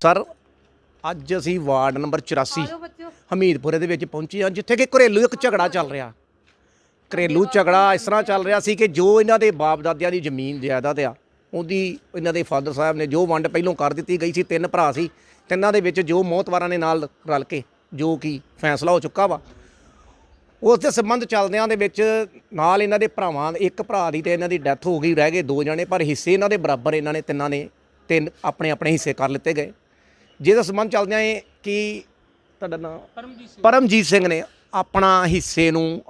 Sir ਅੱਜ ਅਸੀਂ ward number 84 ਹਮੀਦਪੁਰੇ ਦੇ ਵਿੱਚ ਪਹੁੰਚੇ ਹਾਂ, ਜਿੱਥੇ ਕਿ ਘਰੇਲੂ ਇੱਕ ਝਗੜਾ ਚੱਲ ਰਿਹਾ। ਘਰੇਲੂ ਝਗੜਾ ਇਸ ਤਰ੍ਹਾਂ ਚੱਲ ਰਿਹਾ ਸੀ ਕਿ ਜੋ ਇਹਨਾਂ ਦੇ ਬਾਪ ਦਾਦਿਆਂ ਦੀ ਜ਼ਮੀਨ ਜਾਇਦਾਦ ਆ, ਉਹਦੀ ਇਹਨਾਂ ਦੇ ਫਾਦਰ ਸਾਹਿਬ ਨੇ ਜੋ ਵੰਡ ਪਹਿਲੋਂ ਕਰ ਦਿੱਤੀ ਗਈ ਸੀ। 3 ਭਰਾ ਸੀ, ਤਿੰਨਾਂ ਦੇ ਵਿੱਚ ਜੋ ਮੋਹਤਵਾਰਾਂ ਨੇ ਨਾਲ ਰਲ ਕੇ ਜੋ ਕਿ ਫੈਸਲਾ ਹੋ ਚੁੱਕਾ ਵਾ, ਉਸ ਦੇ ਸੰਬੰਧ ਚੱਲਦਿਆਂ ਦੇ ਵਿੱਚ ਨਾਲ ਇਹਨਾਂ ਦੇ ਭਰਾਵਾਂ, ਇੱਕ ਭਰਾ ਦੀ ਤੇ ਇਹਨਾਂ ਦੀ ਡੈਥ ਹੋ ਗਈ, ਰਹਿ ਗਏ 2 ਜਣੇ, ਪਰ ਹਿੱਸੇ ਇਹਨਾਂ ਦੇ ਬਰਾਬਰ ਇਹਨਾਂ ਨੇ ਤਿੰਨਾਂ ਨੇ 3 ਆਪਣੇ ਆਪਣੇ ਹਿੱਸੇ ਕਰ ਲਿੱਤੇ ਗਏ। ਜਿਹਦਾ ਸੰਬੰਧ ਚੱਲਦਿਆਂ ਇਹ ਕਿ ਤੁਹਾਡਾ ਨਾਮ ਪਰਮਜੀਤ ਸਿੰਘ ਨੇ ਆਪਣਾ ਹਿੱਸੇ ਨੂੰ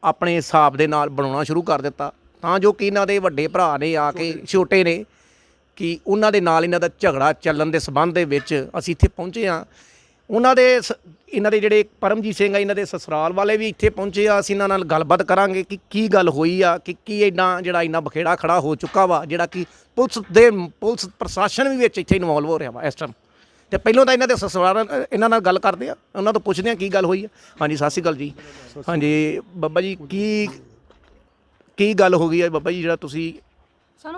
ਆਪਣੇ ਹਿਸਾਬ ਦੇ ਨਾਲ ਬਣਾਉਣਾ ਸ਼ੁਰੂ ਕਰ ਦਿੱਤਾ, ਤਾਂ ਜੋ ਕਿ ਇਹਨਾਂ ਦੇ ਵੱਡੇ ਭਰਾ ਨੇ ਆ ਕੇ ਛੋਟੇ ਨੇ ਕਿ ਉਹਨਾਂ ਦੇ ਨਾਲ ਇਹਨਾਂ ਦਾ ਝਗੜਾ ਚੱਲਣ ਦੇ ਸੰਬੰਧ ਦੇ ਵਿੱਚ ਅਸੀਂ ਇੱਥੇ ਪਹੁੰਚੇ ਹਾਂ। ਉਹਨਾਂ ਦੇ ਇਹਨਾਂ ਦੇ ਜਿਹੜੇ ਪਰਮਜੀਤ ਸਿੰਘ ਆ, ਇਹਨਾਂ ਦੇ ਸਸੁਰਾਲ ਵਾਲੇ ਵੀ ਇੱਥੇ ਪਹੁੰਚੇ ਆ। ਅਸੀਂ ਇਹਨਾਂ ਨਾਲ ਗੱਲਬਾਤ ਕਰਾਂਗੇ ਕਿ ਕੀ ਗੱਲ ਹੋਈ ਆ, ਕਿ ਕੀ ਇੰਨਾ ਜਿਹੜਾ ਇੰਨਾ ਬਖੇੜਾ ਖੜਾ ਹੋ ਚੁੱਕਾ ਵਾ, ਜਿਹੜਾ ਕਿ ਪੁਲਿਸ ਪ੍ਰਸ਼ਾਸਨ ਵੀ ਵਿੱਚ ਇੱਥੇ ਇਨਵੋਲਵ ਹੋ ਰਿਹਾ ਵਾ ਇਸ ਟਾਈਮ। ਤੇ ਪਹਿਲਾਂ ਤਾਂ ਇਹਨਾਂ ਦੇ ਸਸੁਰਾਲ ਇਹਨਾਂ ਨਾਲ ਗੱਲ ਕਰਦੇ ਆ, ਉਹਨਾਂ ਤੋਂ ਪੁੱਛਦੇ ਆ ਕੀ ਗੱਲ ਹੋਈ ਆ। ਹਾਂਜੀ, ਸਤਿ ਸ਼੍ਰੀ ਅਕਾਲ ਜੀ। ਹਾਂਜੀ ਬਾਬਾ ਜੀ, ਕੀ ਗੱਲ ਹੋ ਗਈ ਹੈ ਬਾਬਾ ਜੀ, ਜਿਹੜਾ ਤੁਸੀਂ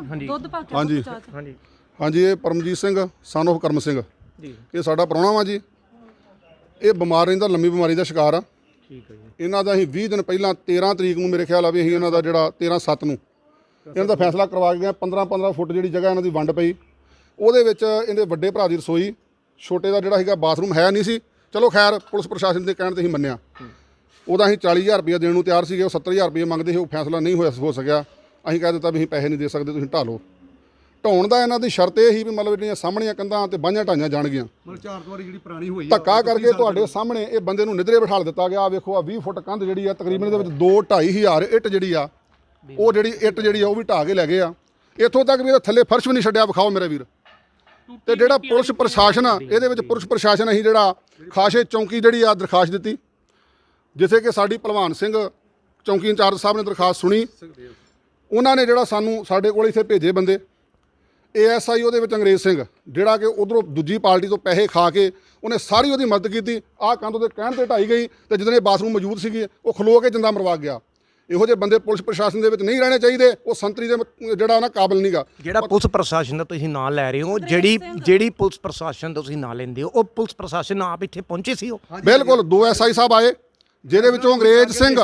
ਹਾਂਜੀ ਹਾਂਜੀ ਹਾਂਜੀ ਇਹ ਪਰਮਜੀਤ ਸਿੰਘ ਸਨ ਆਫ ਕਰਮ ਸਿੰਘ ਜੀ, ਇਹ ਸਾਡਾ ਪ੍ਰਾਹੁਣਾ ਵਾ ਜੀ। ਇਹ ਬਿਮਾਰ ਰਹਿੰਦਾ, ਲੰਮੀ ਬਿਮਾਰੀ ਦਾ ਸ਼ਿਕਾਰ ਆ। ਠੀਕ ਹੈ ਜੀ। ਇਹਨਾਂ ਦਾ ਅਸੀਂ 20 ਦਿਨ ਪਹਿਲਾਂ 13 ਤਰੀਕ ਨੂੰ ਮੇਰੇ ਖਿਆਲ ਆ ਵੀ ਅਸੀਂ ਇਹਨਾਂ ਦਾ ਜਿਹੜਾ 13/7 ਨੂੰ ਇਹਨਾਂ ਦਾ ਫੈਸਲਾ ਕਰਵਾ ਕੇ ਗਏ। 15 ਫੁੱਟ ਜਿਹੜੀ ਜਗ੍ਹਾ ਇਹਨਾਂ ਦੀ ਵੰਡ ਪਈ, ਉਹਦੇ ਵਿੱਚ ਇਹਦੇ ਵੱਡੇ ਭਰਾ ਦੀ ਰਸੋਈ, ਛੋਟੇ ਦਾ ਜਿਹੜਾ ਸੀਗਾ ਬਾਥਰੂਮ ਹੈ ਨਹੀਂ ਸੀ। ਚਲੋ ਖੈਰ ਪੁਲਿਸ ਪ੍ਰਸ਼ਾਸਨ ਦੇ ਕਹਿਣ ਤੇ ਅਸੀਂ ਮੰਨਿਆ। ਉਹਦਾ ਅਸੀਂ 40,000 ਰੁਪਇਆ ਦੇਣ ਨੂੰ ਤਿਆਰ ਸੀਗੇ, ਉਹ 70,000 ਰੁਪਇਆ ਮੰਗਦੇ ਸੀ। ਉਹ ਫੈਸਲਾ ਨਹੀਂ ਹੋ ਸਕਿਆ। ਅਸੀਂ ਕਹਿ ਦਿੱਤਾ ਵੀ ਅਸੀਂ ਪੈਸੇ ਨਹੀਂ ਦੇ ਸਕਦੇ, ਤੁਸੀਂ ਢਾਹ ਲਓ। ਢਾਉਣ ਦਾ ਇਹਨਾਂ ਦੀ ਸ਼ਰਤ ਇਹ ਹੀ ਵੀ ਮਤਲਬ ਜਿਹੜੀਆਂ ਸਾਹਮਣੀਆਂ ਕੰਧਾਂ ਤੇ ਬਾਹਾਂ ਢਾਈਆਂ ਜਾਣਗੀਆਂ। ਮਤਲਬ 4 ਦੀਵਾਰੀ ਜਿਹੜੀ ਪੁਰਾਣੀ ਹੋਈ ਧੱਕਾ ਕਰਕੇ ਤੁਹਾਡੇ ਸਾਹਮਣੇ ਇਹ ਬੰਦੇ ਨੂੰ ਨਿਧਰੇ ਬਿਠਾ ਦਿੱਤਾ ਗਿਆ। ਆ ਵੇਖੋ, ਆ 20 ਫੁੱਟ ਕੰਧ ਜਿਹੜੀ ਆ, ਤਕਰੀਬਨ ਇਹਦੇ ਵਿੱਚ 2-2.5 ਹਜ਼ਾਰ ਇੱਟ ਜਿਹੜੀ ਆ, ਉਹ ਜਿਹੜੀ ਇੱਟ ਜਿਹੜੀ ਆ ਉਹ ਵੀ ਢਾਹ ਕੇ ਲੈ ਗਏ ਆ। ਇੱਥੋਂ ਤੱਕ ਵੀ ਇਹਦੇ ਥੱਲੇ ਫਰਸ਼ ਵੀ ਨਹੀਂ ਛੱਡਿਆ, ਵਿਖਾਓ ਮੇਰੇ ਵੀਰ। ਤੇ ਜਿਹੜਾ ਪੁਲਿਸ ਪ੍ਰਸ਼ਾਸਨ ਆ, ਇਹਦੇ ਵਿੱਚ ਪੁਲਿਸ ਪ੍ਰਸ਼ਾਸਨ ਅਸੀਂ ਜਿਹੜਾ ਖਾਸੇ ਚੌਂਕੀ ਜਿਹੜੀ ਆ ਦਰਖਾਸਤ ਦਿੱਤੀ, ਜਿੱਥੇ ਕਿ ਸਾਡੀ ਭਲਵਾਨ ਸਿੰਘ ਚੌਂਕੀ ਇੰਚਾਰਜ ਸਾਹਿਬ ਨੇ ਦਰਖਾਸਤ ਸੁਣੀ। ਉਹਨਾਂ ਨੇ ਜਿਹੜਾ ਸਾਡੇ ਕੋਲ ਇੱਥੇ ਭੇਜੇ ਬੰਦੇ, ASI ਉਹਦੇ ਵਿੱਚ ਅੰਗਰੇਜ਼ ਸਿੰਘ, ਜਿਹੜਾ ਕਿ ਉਧਰੋਂ ਦੂਜੀ ਪਾਰਟੀ ਤੋਂ ਪੈਸੇ ਖਾ ਕੇ ਉਹਨੇ ਸਾਰੀ ਉਹਦੀ ਮਦਦ ਕੀਤੀ। ਆਹ ਕੰਧ ਉਹਦੇ ਕਹਿਣ ਤੇ ਢਾਈ ਗਈ, ਤੇ ਜਿਹਦੇ ਬਾਥਰੂਮ ਮੌਜੂਦ ਸੀਗੇ ਉਹ ਖਲੋ ਕੇ ਜਿੰਦਾ ਮਰਵਾ ਗਿਆ। ਇਹੋ ਜਿਹੇ ਬੰਦੇ ਪੁਲਿਸ ਪ੍ਰਸ਼ਾਸਨ ਦੇ ਵਿੱਚ ਨਹੀਂ ਰਹਿਣੇ ਚਾਹੀਦੇ। ਉਹ ਸੰਤਰੀ ਦੇ ਜਿਹੜਾ ਨਾ ਕਾਬਲ ਨਹੀਂਗਾ। ਜਿਹੜਾ ਪੁਲਿਸ ਪ੍ਰਸ਼ਾਸਨ ਦਾ ਤੁਸੀਂ ਨਾਂ ਲੈ ਰਹੇ ਹੋ, ਜਿਹੜੀ ਪੁਲਿਸ ਪ੍ਰਸ਼ਾਸਨ ਦਾ ਤੁਸੀਂ ਨਾਂ ਲੈਂਦੇ ਹੋ, ਉਹ ਪੁਲਿਸ ਪ੍ਰਸ਼ਾਸਨ ਆਪ ਇੱਥੇ ਪਹੁੰਚੇ ਸੀ? ਉਹ ਬਿਲਕੁਲ 2 SI ਸਾਹਿਬ ਆਏ, ਜਿਹਦੇ ਵਿੱਚੋਂ ਅੰਗਰੇਜ਼ ਸਿੰਘ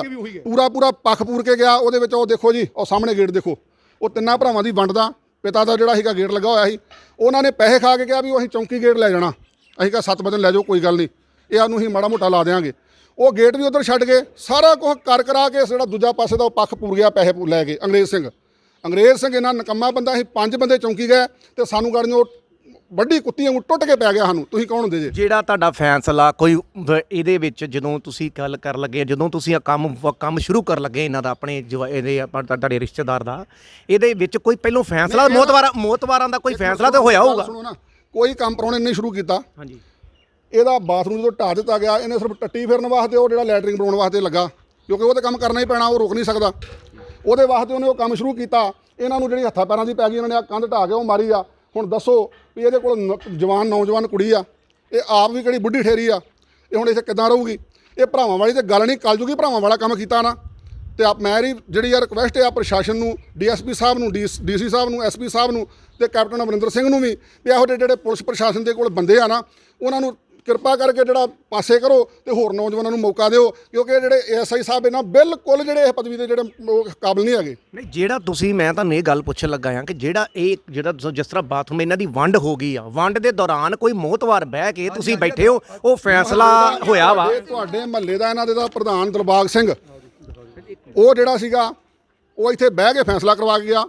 ਪੂਰਾ ਪੱਖ ਪੂਰ ਕੇ ਗਿਆ। ਉਹਦੇ ਵਿੱਚ ਉਹ ਦੇਖੋ ਜੀ, ਉਹ ਸਾਹਮਣੇ ਗੇਟ ਦੇਖੋ, ਉਹ 3 ਭਰਾਵਾਂ ਦੀ ਵੰਡ ਦਾ ਪਿਤਾ ਦਾ ਜਿਹੜਾ ਸੀਗਾ ਗੇਟ ਲੱਗਾ ਹੋਇਆ ਸੀ। ਉਹਨਾਂ ਨੇ ਪੈਸੇ ਖਾ ਕੇ ਕਿਹਾ ਵੀ ਉਹ ਅਸੀਂ ਚੌਂਕੀ ਗੇਟ ਲੈ ਜਾਣਾ। ਅਸੀਂ ਕਿਹਾ 7 ਵਜੇ ਲੈ ਜਾਓ, ਕੋਈ ਗੱਲ ਨਹੀਂ, ਇਹ ਸਾਨੂੰ ਅਸੀਂ ਮਾੜਾ ਮੋਟਾ ਲਾ ਦੇਵਾਂਗੇ। ਉਹ ਗੇਟ ਵੀ ਉੱਧਰ ਛੱਡ ਕੇ ਸਾਰਾ ਕੁਝ ਕਰਾ ਕੇ ਜਿਹੜਾ ਦੂਜਾ ਪਾਸੇ ਦਾ ਉਹ ਪੱਖ ਪੂਰ ਗਿਆ, ਪੈਸੇ ਲੈ ਕੇ। ਅੰਗਰੇਜ਼ ਸਿੰਘ ਇਹਨਾਂ ਨਕੰਮਾ ਬੰਦਾ। ਅਸੀਂ 5 ਬੰਦੇ ਚੌਂਕੀ ਗਏ ਤੇ ਸਾਨੂੰ ਗਾੜੀਆਂ ਵੱਡੀ ਕੁੱਤੀ ਵਾਂਗੂ ਟੁੱਟ ਕੇ ਪੈ ਗਿਆ ਸਾਨੂੰ। ਤੁਸੀਂ ਕੌਣ ਹੁੰਦੇ ਜੇ? ਜਿਹੜਾ ਤੁਹਾਡਾ ਫੈਸਲਾ ਕੋਈ ਇਹਦੇ ਵਿੱਚ ਜਦੋਂ ਤੁਸੀਂ ਗੱਲ ਕਰਨ ਲੱਗੇ, ਜਦੋਂ ਤੁਸੀਂ ਕੰਮ ਸ਼ੁਰੂ ਕਰਨ ਲੱਗੇ ਇਹਨਾਂ ਦਾ, ਆਪਣੇ ਇਹਦੇ ਤੁਹਾਡੇ ਰਿਸ਼ਤੇਦਾਰ ਦਾ, ਇਹਦੇ ਵਿੱਚ ਕੋਈ ਪਹਿਲੋਂ ਫੈਸਲਾ ਮੋਤਵਾਰਾਂ ਦਾ ਕੋਈ ਫੈਸਲਾ ਤਾਂ ਹੋਇਆ ਹੋਊਗਾ? ਸੁਣੋ ਨਾ, ਕੋਈ ਕੰਮ ਪ੍ਰਾਹੁਣੇ ਨੇ ਸ਼ੁਰੂ ਕੀਤਾ। ਹਾਂਜੀ, ਇਹਦਾ ਬਾਥਰੂਮ ਜਦੋਂ ਢਾਹ ਦਿੱਤਾ ਗਿਆ, ਇਹਨੇ ਸਿਰਫ ਟੱਟੀ ਫਿਰਨ ਵਾਸਤੇ ਉਹ ਜਿਹੜਾ ਲੈਟਰਿੰਗ ਬਣਾਉਣ ਵਾਸਤੇ ਲੱਗਾ, ਕਿਉਂਕਿ ਉਹ ਤਾਂ ਕੰਮ ਕਰਨਾ ਹੀ ਪੈਣਾ, ਉਹ ਰੁਕ ਨਹੀਂ ਸਕਦਾ। ਉਹਦੇ ਵਾਸਤੇ ਉਹਨੇ ਉਹ ਕੰਮ ਸ਼ੁਰੂ ਕੀਤਾ। ਇਹਨਾਂ ਨੂੰ ਜਿਹੜੀ ਹੱਥਾਂ ਪੈਰਾਂ ਦੀ ਪੈ ਗਈ, ਇਹਨਾਂ ਨੇ ਆ ਕੰਧ ਢਾਹ ਕੇ ਉਹ ਮਾਰੀ ਆ। ਹੁਣ ਦੱਸੋ ਵੀ ਇਹਦੇ ਕੋਲ ਨੌਜਵਾਨ ਕੁੜੀ ਆ, ਇਹ ਆਪ ਵੀ ਕਿਹੜੀ ਬੁੱਢੀ ਠੇਰੀ ਆ, ਇਹ ਹੁਣ ਇੱਥੇ ਕਿੱਦਾਂ ਰਹੂਗੀ? ਇਹ ਭਰਾਵਾਂ ਵਾਲੀ ਤੇ ਗੱਲ ਨਹੀਂ, ਕੱਲ ਜੂਗੀ ਭਰਾਵਾਂ ਵਾਲਾ ਕੰਮ ਕੀਤਾ ਨਾ। ਤੇ ਮੇਰੀ ਜਿਹੜੀ ਰਿਕੁਐਸਟ ਆ ਪ੍ਰਸ਼ਾਸਨ ਨੂੰ, DSP ਸਾਹਿਬ ਨੂੰ, DC ਸਾਹਿਬ ਨੂੰ, SP ਸਾਹਿਬ ਨੂੰ, ਤੇ ਕੈਪਟਨ ਅਮਰਿੰਦਰ ਸਿੰਘ ਨੂੰ ਵੀ ਇਹੋ ਜਿਹੇ ਜਿਹੜੇ ਪੁਲਿਸ ਪ੍ਰਸ਼ਾਸਨ ਦੇ ਕੋਲ ਬੰਦੇ ਆ ਨਾ, ਉਹਨਾਂ ਨੂੰ ਕਿਰਪਾ ਕਰਕੇ ਜਿਹੜਾ ਪਾਸੇ ਕਰੋ ਤੇ ਹੋਰ ਨੌਜਵਾਨਾਂ ਨੂੰ ਮੌਕਾ ਦਿਓ, ਕਿਉਂਕਿ ਜਿਹੜੇ ASI ਸਾਹਿਬ ਇਹਨਾਂ ਬਿਲਕੁਲ ਜਿਹੜੇ ਇਹ ਪਦਵੀ ਦੇ ਜਿਹੜੇ ਕਾਬਲ ਨਹੀਂ ਹੈਗੇ। ਨਹੀਂ, ਜਿਹੜਾ ਤੁਸੀਂ, ਮੈਂ ਤੁਹਾਨੂੰ ਇਹ ਗੱਲ ਪੁੱਛਣ ਲੱਗਾ ਹਾਂ ਕਿ ਜਿਹੜਾ ਜਿਸ ਤਰ੍ਹਾਂ ਬਾਥਰੂਮ ਇਹਨਾਂ ਦੀ ਵੰਡ ਹੋ ਗਈ ਆ, ਵੰਡ ਦੇ ਦੌਰਾਨ ਕੋਈ ਮੋਹਤਵਾਰ ਬਹਿ ਕੇ ਤੁਸੀਂ ਬੈਠੇ ਹੋ, ਉਹ ਫੈਸਲਾ ਹੋਇਆ ਵਾ? ਤੁਹਾਡੇ ਮਹੱਲੇ ਦਾ ਇਹਨਾਂ ਦੇ ਦਾ ਪ੍ਰਧਾਨ ਦਿਲਬਾਗ ਸਿੰਘ, ਉਹ ਜਿਹੜਾ ਸੀਗਾ ਉਹ ਇੱਥੇ ਬਹਿ ਕੇ ਫੈਸਲਾ ਕਰਵਾ ਕੇ ਗਿਆ।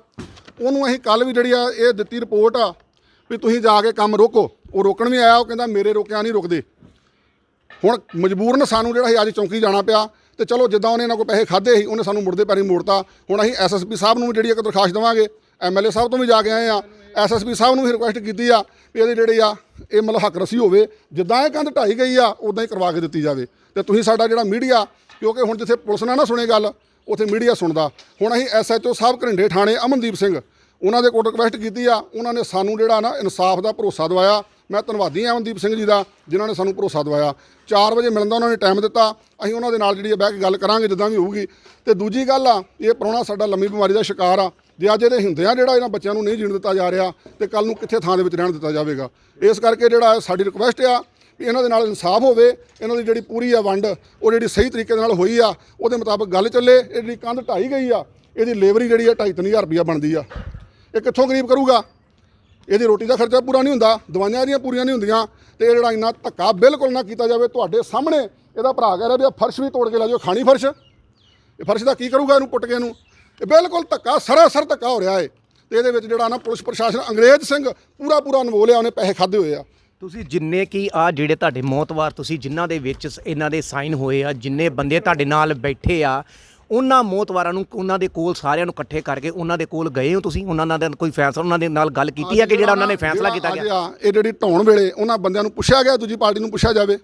ਉਹਨੂੰ ਅਸੀਂ ਕੱਲ ਵੀ ਜਿਹੜੀ ਆ ਇਹ ਦਿੱਤੀ ਰਿਪੋਰਟ ਆ ਵੀ ਤੁਸੀਂ ਜਾ ਕੇ ਕੰਮ ਰੋਕੋ। ਉਹ ਰੋਕਣ ਵੀ ਆਇਆ, ਉਹ ਕਹਿੰਦਾ ਮੇਰੇ ਰੋਕਿਆ ਨਹੀਂ ਰੁਕਦੇ। ਹੁਣ ਮਜਬੂਰਨ ਸਾਨੂੰ ਜਿਹੜਾ ਸੀ ਅੱਜ ਚੌਂਕੀ ਜਾਣਾ ਪਿਆ। ਤੇ ਚਲੋ ਜਿੱਦਾਂ ਉਹਨੇ ਇਹਨਾਂ ਕੋਲ ਪੈਸੇ ਖਾਧੇ ਸੀ, ਉਹਨੇ ਸਾਨੂੰ ਮੁੜਦੇ ਪੈਰੀ ਮੋੜਤਾ। ਹੁਣ ਅਸੀਂ SSP ਸਾਹਿਬ ਨੂੰ ਵੀ ਜਿਹੜੀ ਇੱਕ ਦਰਖਾਸਤ ਦੇਵਾਂਗੇ। MLA ਸਾਹਿਬ ਤੋਂ ਵੀ ਜਾ ਕੇ ਆਏ ਆ, SSP ਸਾਹਿਬ ਨੂੰ ਵੀ ਰਿਕੁਐਸਟ ਕੀਤੀ ਆ ਵੀ ਇਹਦੇ ਜਿਹੜੇ ਆ ਇਹ ਮਤਲਬ ਹੱਕ ਰਸੀ ਹੋਵੇ, ਜਿੱਦਾਂ ਇਹ ਕੰਧ ਢਾਈ ਗਈ ਆ ਉੱਦਾਂ ਹੀ ਕਰਵਾ ਕੇ ਦਿੱਤੀ ਜਾਵੇ। ਤੇ ਤੁਸੀਂ ਸਾਡਾ ਜਿਹੜਾ ਮੀਡੀਆ, ਕਿਉਂਕਿ ਹੁਣ ਜਿੱਥੇ ਪੁਲਿਸ ਨਾ ਸੁਣੇ ਗੱਲ, ਉੱਥੇ ਮੀਡੀਆ ਸੁਣਦਾ। ਹੁਣ ਅਸੀਂ SHO ਸਾਹਿਬ ਘਰਿੰਡੇ ਥਾਣੇ ਅਮਨਦੀਪ ਸਿੰਘ, ਉਹਨਾਂ ਦੇ ਕੋਲ ਰਿਕੁਐਸਟ ਕੀਤੀ ਆ। ਉਹਨਾਂ ਨੇ ਸਾਨੂੰ ਜਿਹੜਾ ਨਾ ਇਨਸਾਫ ਦਾ ਭਰੋਸਾ ਦਵਾਇਆ। ਮੈਂ ਧੰਨਵਾਦੀ ਹਾਂ ਅਮਨਦੀਪ ਸਿੰਘ ਜੀ ਦਾ, ਜਿਨ੍ਹਾਂ ਨੇ ਸਾਨੂੰ ਭਰੋਸਾ ਦਵਾਇਆ। 4 ਵਜੇ ਮਿਲਣ ਦਾ ਉਹਨਾਂ ਨੇ ਟਾਈਮ ਦਿੱਤਾ। ਅਸੀਂ ਉਹਨਾਂ ਦੇ ਨਾਲ ਜਿਹੜੀ ਬਹਿ ਕੇ ਗੱਲ ਕਰਾਂਗੇ ਜਿੱਦਾਂ ਵੀ ਹੋਊਗੀ। ਤੇ ਦੂਜੀ ਗੱਲ ਆ, ਇਹ ਪ੍ਰਾਹੁਣਾ ਸਾਡਾ ਲੰਮੀ ਬਿਮਾਰੀ ਦਾ ਸ਼ਿਕਾਰ ਆ। ਜੇ ਅੱਜ ਇਹਦੇ ਹੁੰਦਿਆਂ ਜਿਹੜਾ ਇਹਨਾਂ ਬੱਚਿਆਂ ਨੂੰ ਨਹੀਂ ਜੀਣ ਦਿੱਤਾ ਜਾ ਰਿਹਾ ਤੇ ਕੱਲ ਨੂੰ ਕਿੱਥੇ ਥਾਂ ਦੇ ਵਿੱਚ ਰਹਿਣ ਦਿੱਤਾ ਜਾਵੇਗਾ। ਇਸ ਕਰਕੇ ਜਿਹੜਾ ਸਾਡੀ ਰਿਕੁਐਸਟ ਆ ਵੀ ਇਹਨਾਂ ਦੇ ਨਾਲ ਇਨਸਾਫ ਹੋਵੇ, ਇਹਨਾਂ ਦੀ ਜਿਹੜੀ ਪੂਰੀ ਆ ਵੰਡ ਉਹ ਜਿਹੜੀ ਸਹੀ ਤਰੀਕੇ ਦੇ ਨਾਲ ਹੋਈ ਆ ਉਹਦੇ ਮੁਤਾਬਕ ਗੱਲ ਚੱਲੇ। ਇਹ ਜਿਹੜੀ ਕੰਧ ਢਾਈ ਗਈ ਆ ਇਹਦੀ ਲੇਬਰੀ ਜਿਹੜੀ ਆ 2.5-3 ਹਜ਼ਾਰ ਰੁਪਈਆ ਬਣਦੀ ਆ। ਇਹ ਕਿੱਥੋਂ ਗਰੀਬ ਕਰੂਗਾ? ਇਹਦੀ ਰੋਟੀ ਦਾ ਖਰਚਾ ਪੂਰਾ ਨਹੀਂ ਹੁੰਦਾ, ਦਵਾਈਆਂ ਇਹਦੀਆਂ ਪੂਰੀਆਂ ਨਹੀਂ ਹੁੰਦੀਆਂ ਤੇ ਇਹ ਜਿਹੜਾ ਇੰਨਾ ਧੱਕਾ ਬਿਲਕੁਲ ਨਾ ਕੀਤਾ ਜਾਵੇ। ਤੁਹਾਡੇ ਸਾਹਮਣੇ ਇਹਦਾ ਭਰਾ ਕਹਿ ਰਿਹਾ ਵੀ ਫਰਸ਼ ਵੀ ਤੋੜ ਕੇ ਲੈ ਜਾਓ, ਖਾਣੀ ਫਰਸ਼। ਇਹ ਫਰਸ਼ ਦਾ ਕੀ ਕਰੂਗਾ ਇਹਨੂੰ ਪੁੱਟ ਕੇ ਇਹਨੂੰ? ਇਹ ਬਿਲਕੁਲ ਧੱਕਾ, ਸਰਾਸਰ ਧੱਕਾ ਹੋ ਰਿਹਾ ਹੈ ਤੇ ਇਹਦੇ ਵਿੱਚ ਜਿਹੜਾ ਨਾ ਪੁਲਿਸ ਪ੍ਰਸ਼ਾਸਨ ਅੰਗਰੇਜ਼ ਸਿੰਘ ਪੂਰਾ ਅਨਮੋਲ ਆ, ਉਹਨੇ ਪੈਸੇ ਖਾਦੇ ਹੋਏ ਆ। ਤੁਸੀਂ ਜਿੰਨੇ ਕੀ ਆ ਜਿਹੜੇ ਤੁਹਾਡੇ ਮੌਤਵਾਰ ਤੁਸੀਂ ਜਿਨ੍ਹਾਂ ਦੇ ਵਿੱਚ ਇਹਨਾਂ ਦੇ ਸਾਈਨ ਹੋਏ ਆ, ਜਿੰਨੇ ਬੰਦੇ ਤੁਹਾਡੇ ਨਾਲ ਬੈਠੇ ਆ, ਉਹਨਾਂ ਮੌਤਵਾਰਾਂ ਨੂੰ ਉਹਨਾਂ ਦੇ ਕੋਲ ਸਾਰਿਆਂ ਨੂੰ ਇਕੱਠੇ ਕਰਕੇ ਉਹਨਾਂ ਦੇ ਕੋਲ ਗਏ ਹੋ ਤੁਸੀਂ? ਉਹਨਾਂ ਦਾ ਕੋਈ ਫੈਸਲਾ ਉਹਨਾਂ ਦੇ ਨਾਲ ਗੱਲ ਕੀਤੀ ਹੈ ਕਿ ਜਿਹੜਾ ਉਹਨਾਂ ਨੇ ਫੈਸਲਾ ਕੀਤਾ ਗਿਆ? ਇਹ ਜਿਹੜੀ ਢਾਉਣ ਵੇਲੇ ਉਹਨਾਂ ਬੰਦਿਆਂ ਨੂੰ ਪੁੱਛਿਆ ਗਿਆ, ਦੂਜੀ ਪਾਰਟੀ ਨੂੰ ਪੁੱਛਿਆ ਜਾਵੇ?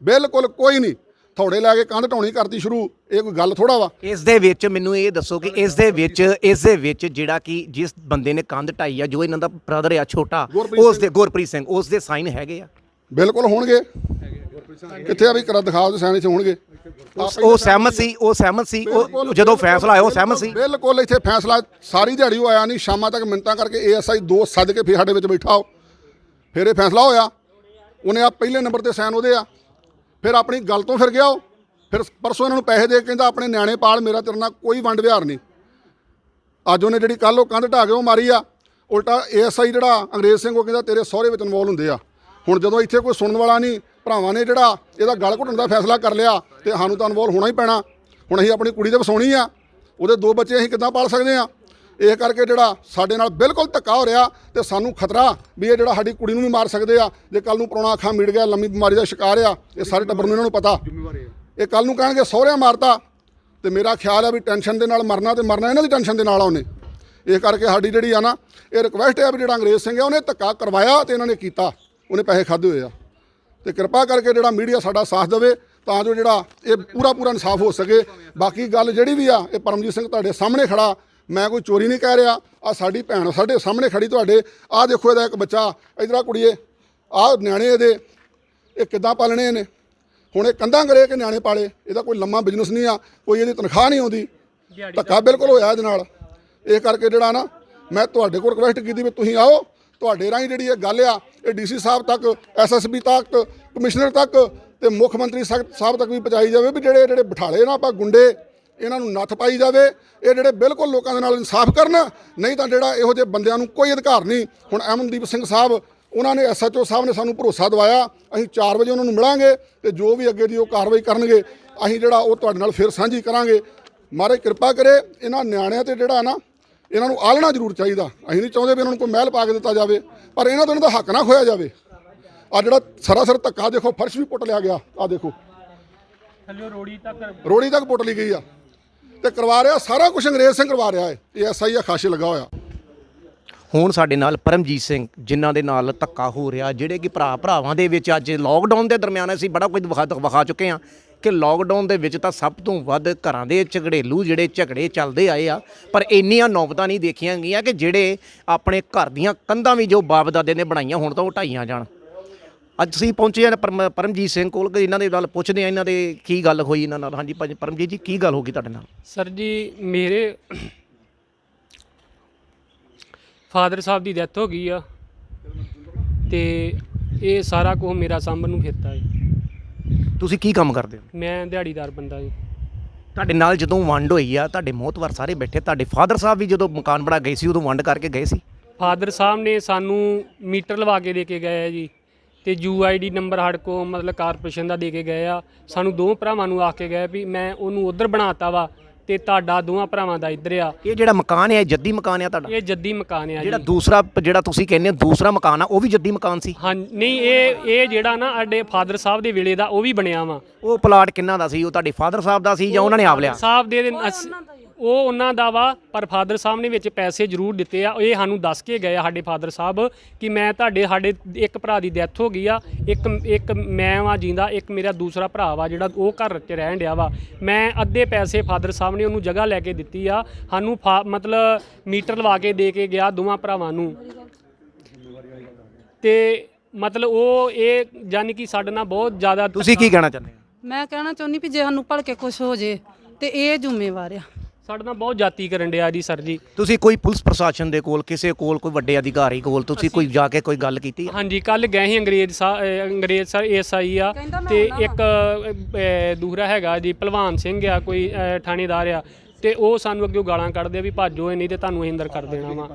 ਬਿਲਕੁਲ ਕੋਈ ਨਹੀਂ। ਥੋੜੇ ਲੈ ਕੇ ਕੰਧ ਢਾਉਣੀ ਕਰਤੀ ਸ਼ੁਰੂ, ਇਹ ਕੋਈ ਗੱਲ ਥੋੜਾ ਵਾ। ਇਸ ਦੇ ਵਿੱਚ ਮੈਨੂੰ ਇਹ ਦੱਸੋ ਕਿ ਇਸ ਦੇ ਵਿੱਚ ਜਿਹੜਾ ਕਿ ਜਿਸ ਬੰਦੇ ਨੇ ਕੰਧ ਢਾਈ ਆ, ਜੋ ਇਹਨਾਂ ਦਾ ਬ੍ਰਦਰ ਆ ਛੋਟਾ, ਉਸ ਦੇ ਗੁਰਪ੍ਰੀਤ ਸਿੰਘ, ਉਸ ਦੇ ਸਾਈਨ ਹੈਗੇ ਆ? ਬਿਲਕੁਲ ਹੋਣਗੇ। ਕਿੱਥੇ ਆ ਵੀ ਕਰਾ ਦਿਖਾ ਦੇ ਸਾਈਨ ਇੱਥੇ ਹੋਣਗੇ। ਉਹ ਸਹਿਮਤ ਸੀ ਉਹ ਜਦੋਂ ਫੈਸਲਾ ਆਇਆ ਉਹ ਸਹਿਮਤ ਸੀ? ਬਿਲਕੁਲ। ਇੱਥੇ ਫੈਸਲਾ ਸਾਰੀ ਦਿਹਾੜੀ ਉਹ ਆਇਆ ਨਹੀਂ, ਸ਼ਾਮਾਂ ਤੱਕ ਮਿੰਤਾਂ ਕਰਕੇ ASI 2 ਸੱਦ ਕੇ ਫਿਰ ਸਾਡੇ ਵਿੱਚ ਬੈਠਾ ਹੋ, ਫਿਰ ਇਹ ਫੈਸਲਾ ਹੋਇਆ। ਉਹਨੇ ਆ ਪਹਿਲੇ ਨੰਬਰ ਤੇ ਸਾਈਨ ਉਹਦੇ ਆ, ਫਿਰ ਆਪਣੀ ਗੱਲ ਤੋਂ ਫਿਰ ਗਿਆ ਉਹ। ਫਿਰ ਪਰਸੋਂ ਇਹਨਾਂ ਨੂੰ ਪੈਸੇ ਦੇ ਕੇ ਕਹਿੰਦਾ ਆਪਣੇ ਨਿਆਣੇ ਪਾਲ, ਮੇਰਾ ਤੇਰੇ ਨਾਲ ਕੋਈ ਵੰਡ ਵਿਹਾਰ ਨਹੀਂ। ਅੱਜ ਉਹਨੇ ਜਿਹੜੀ ਕੱਲ ਉਹ ਕੰਧ ਢਾਹ ਕੇ ਉਹ ਮਾਰੀ ਆ, ਉਲਟਾ ASI ਜਿਹੜਾ ਅੰਗਰੇਜ਼ ਸਿੰਘ ਉਹ ਕਹਿੰਦਾ ਤੇਰੇ ਸਹੁਰੇ ਵਿੱਚ ਇਨਵੋਲ ਹੁੰਦੇ ਆ। ਹੁਣ ਜਦੋਂ ਇੱਥੇ ਕੋਈ ਸੁਣਨ ਵਾਲਾ ਨਹੀਂ, ਭਰਾਵਾਂ ਨੇ ਜਿਹੜਾ ਇਹਦਾ ਗਲ ਘੁੱਟਣ ਦਾ ਫੈਸਲਾ ਕਰ ਲਿਆ ਤੇ ਸਾਨੂੰ ਤਾਂ ਇਨਵੋਲ ਹੋਣਾ ਹੀ ਪੈਣਾ। ਹੁਣ ਅਸੀਂ ਆਪਣੀ ਕੁੜੀ ਤੇ ਵਸਾਉਣੀ ਆ, ਉਹਦੇ 2 ਬੱਚੇ ਅਸੀਂ ਕਿੱਦਾਂ ਪਾਲ ਸਕਦੇ ਆ? ਇਹ ਕਰਕੇ ਜਿਹੜਾ ਸਾਡੇ ਨਾਲ ਬਿਲਕੁਲ ਧੱਕਾ ਹੋ ਰਿਹਾ ਤੇ ਸਾਨੂੰ ਖਤਰਾ ਵੀ ਇਹ ਜਿਹੜਾ ਸਾਡੀ ਕੁੜੀ ਨੂੰ ਵੀ ਮਾਰ ਸਕਦੇ ਆ। ਜੇ ਕੱਲ ਨੂੰ ਪੁਰਾਣਾ ਅੱਖਾਂ ਮਿਟ ਗਿਆ, ਲੰਮੀ ਬਿਮਾਰੀ ਦਾ ਸ਼ਿਕਾਰ ਆ, ਇਹ ਸਾਰੇ ਟੱਬਰ ਨੂੰ ਇਹਨਾਂ ਨੂੰ ਪਤਾ। ਇਹ ਕੱਲ ਨੂੰ ਕਹਿਣਗੇ ਸਹੁਰਿਆਂ ਮਾਰਤਾ, ਤੇ ਮੇਰਾ ਖਿਆਲ ਆ ਵੀ ਟੈਨਸ਼ਨ ਦੇ ਨਾਲ ਮਰਨਾ ਤੇ ਮਰਨਾ ਇਹਨਾਂ ਦੀ ਟੈਨਸ਼ਨ ਦੇ ਨਾਲ ਆ ਉਹਨੇ। ਇਹ ਕਰਕੇ ਸਾਡੀ ਜਿਹੜੀ ਆ ਨਾ ਇਹ ਰਿਕੁਐਸਟ ਹੈ ਵੀ ਜਿਹੜਾ ਅੰਗਰੇਜ਼ ਸਿੰਘ ਆ ਉਹਨੇ ਧੱਕਾ ਕਰਵਾਇਆ ਤੇ ਇਹਨਾਂ ਨੇ ਕੀਤਾ, ਉਹਨੇ ਪੈਸੇ ਖਾਦੇ ਹੋਏ ਆ। ਤੇ ਕਿਰਪਾ ਕਰਕੇ ਜਿਹੜਾ ਮੀਡੀਆ ਸਾਡਾ ਸਾਥ ਦੇਵੇ ਤਾਂ ਜੋ ਜਿਹੜਾ ਇਹ ਪੂਰਾ ਇਨਸਾਫ ਹੋ ਸਕੇ। ਬਾਕੀ ਗੱਲ ਜਿਹੜੀ ਵੀ ਆ, ਇਹ ਪਰਮਜੀਤ ਸਿੰਘ ਤੁਹਾਡੇ ਸਾਹਮਣੇ ਖੜਾ, ਮੈਂ ਕੋਈ ਚੋਰੀ ਨਹੀਂ ਕਹਿ ਰਿਹਾ। ਆ ਸਾਡੀ ਭੈਣ ਸਾਡੇ ਸਾਹਮਣੇ ਖੜੀ ਤੁਹਾਡੇ, ਆਹ ਦੇਖੋ ਇਹਦਾ ਇੱਕ ਬੱਚਾ, ਇਧਰ ਆ ਕੁੜੀਏ, ਆਹ ਨਿਆਣੇ ਇਹਦੇ, ਇਹ ਕਿੱਦਾਂ ਪਾਲਣੇ ਇਹਨੇ? ਹੁਣ ਇਹ ਕੰਧਾਂ ਕਰੇ ਕਿ ਨਿਆਣੇ ਪਾਲੇ? ਇਹਦਾ ਕੋਈ ਲੰਮਾ ਬਿਜ਼ਨਸ ਨਹੀਂ ਆ, ਕੋਈ ਇਹਦੀ ਤਨਖਾਹ ਨਹੀਂ ਆਉਂਦੀ। ਧੱਕਾ ਬਿਲਕੁਲ ਹੋਇਆ ਇਹਦੇ ਨਾਲ। ਇਹ ਕਰਕੇ ਜਿਹੜਾ ਨਾ ਮੈਂ ਤੁਹਾਡੇ ਕੋਲ ਰਿਕੁਐਸਟ ਕੀਤੀ ਵੀ ਤੁਸੀਂ ਆਓ, ਤੁਹਾਡੇ ਰਾਹੀਂ ਜਿਹੜੀ ਇਹ ਗੱਲ ਆ ਇਹ DC ਸਾਹਿਬ ਤੱਕ, SSB ਤੱਕ, ਕਮਿਸ਼ਨਰ ਤੱਕ ਤੇ ਮੁੱਖ ਮੰਤਰੀ ਸਾਹਿਬ ਤੱਕ ਵੀ ਪਹੁੰਚਾਈ ਜਾਵੇ ਵੀ ਜਿਹੜੇ ਬਿਠਾਲੇ ਨਾ ਆਪਾਂ ਗੁੰਡੇ, ਇਹਨਾਂ ਨੂੰ ਨੱਥ ਪਾਈ ਜਾਵੇ। ਇਹ ਜਿਹੜੇ ਬਿਲਕੁਲ ਲੋਕਾਂ ਦੇ ਨਾਲ ਇਨਸਾਫ ਕਰਨ, ਨਹੀਂ ਤਾਂ ਜਿਹੜਾ ਇਹੋ ਜਿਹੇ ਬੰਦਿਆਂ ਨੂੰ ਕੋਈ ਅਧਿਕਾਰ ਨਹੀਂ। ਹੁਣ ਅਮਨਦੀਪ ਸਿੰਘ ਸਾਹਿਬ, ਉਹਨਾਂ ਨੇ SHO ਸਾਹਿਬ ਨੇ ਸਾਨੂੰ ਭਰੋਸਾ ਦਿਵਾਇਆ, ਅਸੀਂ 4 ਵਜੇ ਉਹਨਾਂ ਨੂੰ ਮਿਲਾਂਗੇ ਤੇ ਜੋ ਵੀ ਅੱਗੇ ਦੀ ਉਹ ਕਾਰਵਾਈ ਕਰਨਗੇ ਅਸੀਂ ਜਿਹੜਾ ਉਹ ਤੁਹਾਡੇ ਨਾਲ ਫਿਰ ਸਾਂਝੀ ਕਰਾਂਗੇ। ਮਹਾਰਾਜ ਕਿਰਪਾ ਕਰੇ ਇਹਨਾਂ ਨਿਆਣਿਆਂ ਤੇ ਜਿਹੜਾ ਨਾ ਇਹਨਾਂ ਨੂੰ ਆਲਣਾ ਜ਼ਰੂਰ ਚਾਹੀਦਾ। ਅਸੀਂ ਨਹੀਂ ਚਾਹੁੰਦੇ ਵੀ ਇਹਨਾਂ ਨੂੰ ਕੋਈ ਮਹਿਲ ਪਾ ਕੇ ਦਿੱਤਾ ਜਾਵੇ, ਪਰ ਇਹਨਾਂ ਤੋਂ ਇਹਨਾਂ ਦਾ ਹੱਕ ਨਾ ਖੋਇਆ ਜਾਵੇ। ਆ ਜਿਹੜਾ ਸਰਾਸਰ ਧੱਕਾ ਦੇਖੋ, ਫਰਸ਼ ਵੀ ਪੁੱਟ ਲਿਆ ਗਿਆ, ਆ ਦੇਖੋ ਰੋੜੀ ਤੱਕ ਪੁੱਟ ਲਈ ਗਈ ਆ ਤੇ ਕਰਵਾ ਰਿਹਾ ਸਾਰਾ ਕੁਝ ਅੰਗਰੇਜ਼ ਸਿੰਘ ਕਰਵਾ ਰਿਹਾ ਹੈ। ਇਹ SI ਆ ਖਾਸ਼ੇ ਲੱਗਾ ਹੋਇਆ। ਹੁਣ ਸਾਡੇ ਨਾਲ ਪਰਮਜੀਤ ਸਿੰਘ, ਜਿਨ੍ਹਾਂ ਦੇ ਨਾਲ ਧੱਕਾ ਹੋ ਰਿਹਾ, ਜਿਹੜੇ ਕਿ ਭਰਾਵਾਂ ਦੇ ਵਿੱਚ ਅੱਜ ਲਾਕਡਾਊਨ ਦੇ ਦਰਮਿਆਨ ਅਸੀਂ ਬੜਾ ਕੁਝ ਵਿਖਾ ਚੁੱਕੇ ਹਾਂ ਕਿ ਲਾਕਡਾਊਨ ਦੇ ਵਿੱਚ ਤਾਂ ਸਭ ਤੋਂ ਵੱਧ ਘਰਾਂ ਦੇ ਝਗੜੇਲੂ ਜਿਹੜੇ ਝਗੜੇ ਚੱਲਦੇ ਆਏ ਆ, ਪਰ ਇੰਨੀਆਂ ਨੌਬਤਾਂ ਨਹੀਂ ਦੇਖੀਆਂ ਗਈਆਂ ਕਿ ਜਿਹੜੇ ਆਪਣੇ ਘਰ ਦੀਆਂ ਕੰਧਾਂ ਵੀ ਜੋ ਬਾਪ ਦਾਦੇ ਨੇ ਬਣਾਈਆਂ ਹੁਣ ਤਾਂ ਉਹ ਢਾਈਆਂ ਜਾਣ। ਅੱਜ ਅਸੀਂ ਪਹੁੰਚੇ ਹਾਂ ਪਰਮਜੀਤ ਸਿੰਘ ਕੋਲ, ਇਹਨਾਂ ਦੇ ਨਾਲ ਪੁੱਛਦੇ ਹਾਂ ਇਹਨਾਂ ਦੇ ਕੀ ਗੱਲ ਹੋਈ ਇਹਨਾਂ ਨਾਲ। ਹਾਂਜੀ ਪਰਮਜੀਤ ਜੀ, ਕੀ ਗੱਲ ਹੋ ਗਈ ਤੁਹਾਡੇ ਨਾਲ? ਸਰ ਜੀ, ਮੇਰੇ ਫਾਦਰ ਸਾਹਿਬ ਦੀ ਡੈਥ ਹੋ ਗਈ ਆ ਤੇ ਇਹ ਸਾਰਾ ਕੁਝ ਮੇਰਾ ਸਾਂਭਣ ਨੂੰ ਫਿਰਦਾ ਹੈ। ਤੁਸੀਂ ਕੀ ਕੰਮ ਕਰਦੇ ਹੋ? ਮੈਂ ਦਿਹਾੜੀਦਾਰ ਬੰਦਾ ਜੀ। ਤੁਹਾਡੇ ਨਾਲ ਜਦੋਂ ਵੰਡ ਹੋਈ ਆ, ਤੁਹਾਡੇ ਮੋਹਤਵਾਰ ਸਾਰੇ ਬੈਠੇ, ਤੁਹਾਡੇ ਫਾਦਰ ਸਾਹਿਬ ਵੀ ਜਦੋਂ ਮਕਾਨ ਬਣਾ ਗਏ ਸੀ ਉਦੋਂ ਵੰਡ ਕਰਕੇ ਗਏ ਸੀ? ਫਾਦਰ ਸਾਹਿਬ ਨੇ ਸਾਨੂੰ ਮੀਟਰ ਲਵਾ ਕੇ ਦੇ ਕੇ ਗਏ ਆ ਜੀ, ਤੇ UID ਨੰਬਰ ਸਾਡੇ ਕੋਲ ਮਤਲਬ ਕਾਰਪੋਰੇਸ਼ਨ ਦਾ ਦੇ ਕੇ ਗਏ ਆ। ਸਾਨੂੰ 2 ਭਰਾਵਾਂ ਨੂੰ ਆ ਕੇ ਗਏ ਵੀ ਮੈਂ ਉਹਨੂੰ ਉਧਰ ਬਣਾਤਾ ਵਾ ਤੇ ਤੁਹਾਡਾ 2 ਭਰਾਵਾਂ ਦਾ ਇੱਧਰ ਆ। ਇਹ ਜਿਹੜਾ ਮਕਾਨ ਹੈ ਇਹ ਜੱਦੀ ਮਕਾਨ ਆ ਤੁਹਾਡਾ? ਇਹ ਜੱਦੀ ਮਕਾਨ ਆ। ਜਿਹੜਾ ਦੂਸਰਾ ਜਿਹੜਾ ਤੁਸੀਂ ਕਹਿੰਦੇ ਹੋ ਦੂਸਰਾ ਮਕਾਨ ਆ, ਉਹ ਵੀ ਜੱਦੀ ਮਕਾਨ ਸੀ? ਹਾਂ, ਨਹੀਂ, ਇਹ ਜਿਹੜਾ ਨਾ ਸਾਡੇ ਫਾਦਰ ਸਾਹਿਬ ਦੇ ਵੇਲੇ ਦਾ ਉਹ ਵੀ ਬਣਿਆ ਵਾ। ਉਹ ਪਲਾਟ ਕਿੰਨਾ ਦਾ ਸੀ? ਉਹ ਤੁਹਾਡੇ ਫਾਦਰ ਸਾਹਿਬ ਦਾ ਸੀ ਜਾਂ ਉਹਨਾਂ ਨੇ ਆਪ ਲਿਆ? ਸਾਹਿਬ ਦੇ ਉਹ ਉਹਨਾਂ ਦਾ ਵਾ, ਪਰ ਫਾਦਰ ਸਾਹਿਬ ਨੇ ਵਿੱਚ ਪੈਸੇ ਜ਼ਰੂਰ ਦਿੱਤੇ ਆ। ਇਹ ਸਾਨੂੰ ਦੱਸ ਕੇ ਗਏ ਆ ਸਾਡੇ ਫਾਦਰ ਸਾਹਿਬ ਕਿ ਮੈਂ ਸਾਡੇ ਇੱਕ ਭਰਾ ਦੀ ਡੈਥ ਹੋ ਗਈ ਆ, ਇੱਕ ਮੈਂ ਵਾਂ ਜਿੰਦਾ, ਇੱਕ ਮੇਰਾ ਦੂਸਰਾ ਭਰਾ ਵਾ ਜਿਹੜਾ ਉਹ ਘਰ 'ਚ ਰਹਿਣ ਡਿਆ ਵਾ। ਮੈਂ ਅੱਧੇ ਪੈਸੇ ਫਾਦਰ ਸਾਹਿਬ ਨੇ ਉਹਨੂੰ ਜਗ੍ਹਾ ਲੈ ਕੇ ਦਿੱਤੀ ਆ। ਸਾਨੂੰ ਮਤਲਬ ਮੀਟਰ ਲਵਾ ਕੇ ਦੇ ਕੇ ਗਿਆ 2 ਭਰਾਵਾਂ ਨੂੰ। ਤੇ ਮਤਲਬ ਉਹ ਇਹ ਯਾਨੀ ਕਿ ਸਾਡੇ ਨਾਲ ਬਹੁਤ ਜ਼ਿਆਦਾ। ਤੁਸੀਂ ਕੀ ਕਹਿਣਾ ਚਾਹੁੰਦੇ ਹੋ? ਮੈਂ ਕਹਿਣਾ ਚਾਹੁੰਦੀ ਵੀ ਜੇ ਸਾਨੂੰ ਭਲਕੇ ਕੁਛ ਹੋ ਜੇ ਤੇ ਇਹ ਜ਼ਿੰਮੇਵਾਰ ਆ। ਸਾਡੇ ਨਾਲ ਬਹੁਤ ਜਾਤੀ ਕਰਨ ਡਿਆ ਜੀ ਸਰ ਜੀ। ਤੁਸੀਂ ਕੋਈ ਪੁਲਿਸ ਪ੍ਰਸ਼ਾਸਨ ਦੇ ਕੋਲ ਕਿਸੇ ਕੋਲ ਕੋਈ ਵੱਡੇ ਅਧਿਕਾਰੀ ਕੋਲ ਤੁਸੀਂ ਕੋਈ ਜਾ ਕੇ ਕੋਈ ਗੱਲ ਕੀਤੀ ਹੈ? ਹਾਂਜੀ ਕੱਲ ਗਏ ਸੀ ਅੰਗਰੇਜ਼ ਸਰ ਐਸਆਈ ਆ ਤੇ ਇੱਕ ਦੂਸਰਾ ਹੈਗਾ ਜੀ ਭਲਵਾਨ ਸਿੰਘ ਆ ਕੋਈ ਥਾਣੇਦਾਰ ਆ ਤੇ ਉਹ ਸਾਨੂੰ ਅੱਗੇ ਗਾਲਾਂ ਕੱਢਦੇ ਆ ਵੀ ਭਾਜੋ ਇਹ ਨਹੀਂ ਤੇ ਤੁਹਾਨੂੰ ਅਸੀਂ ਅੰਦਰ ਕਰ ਦੇਣਾ ਵਾ।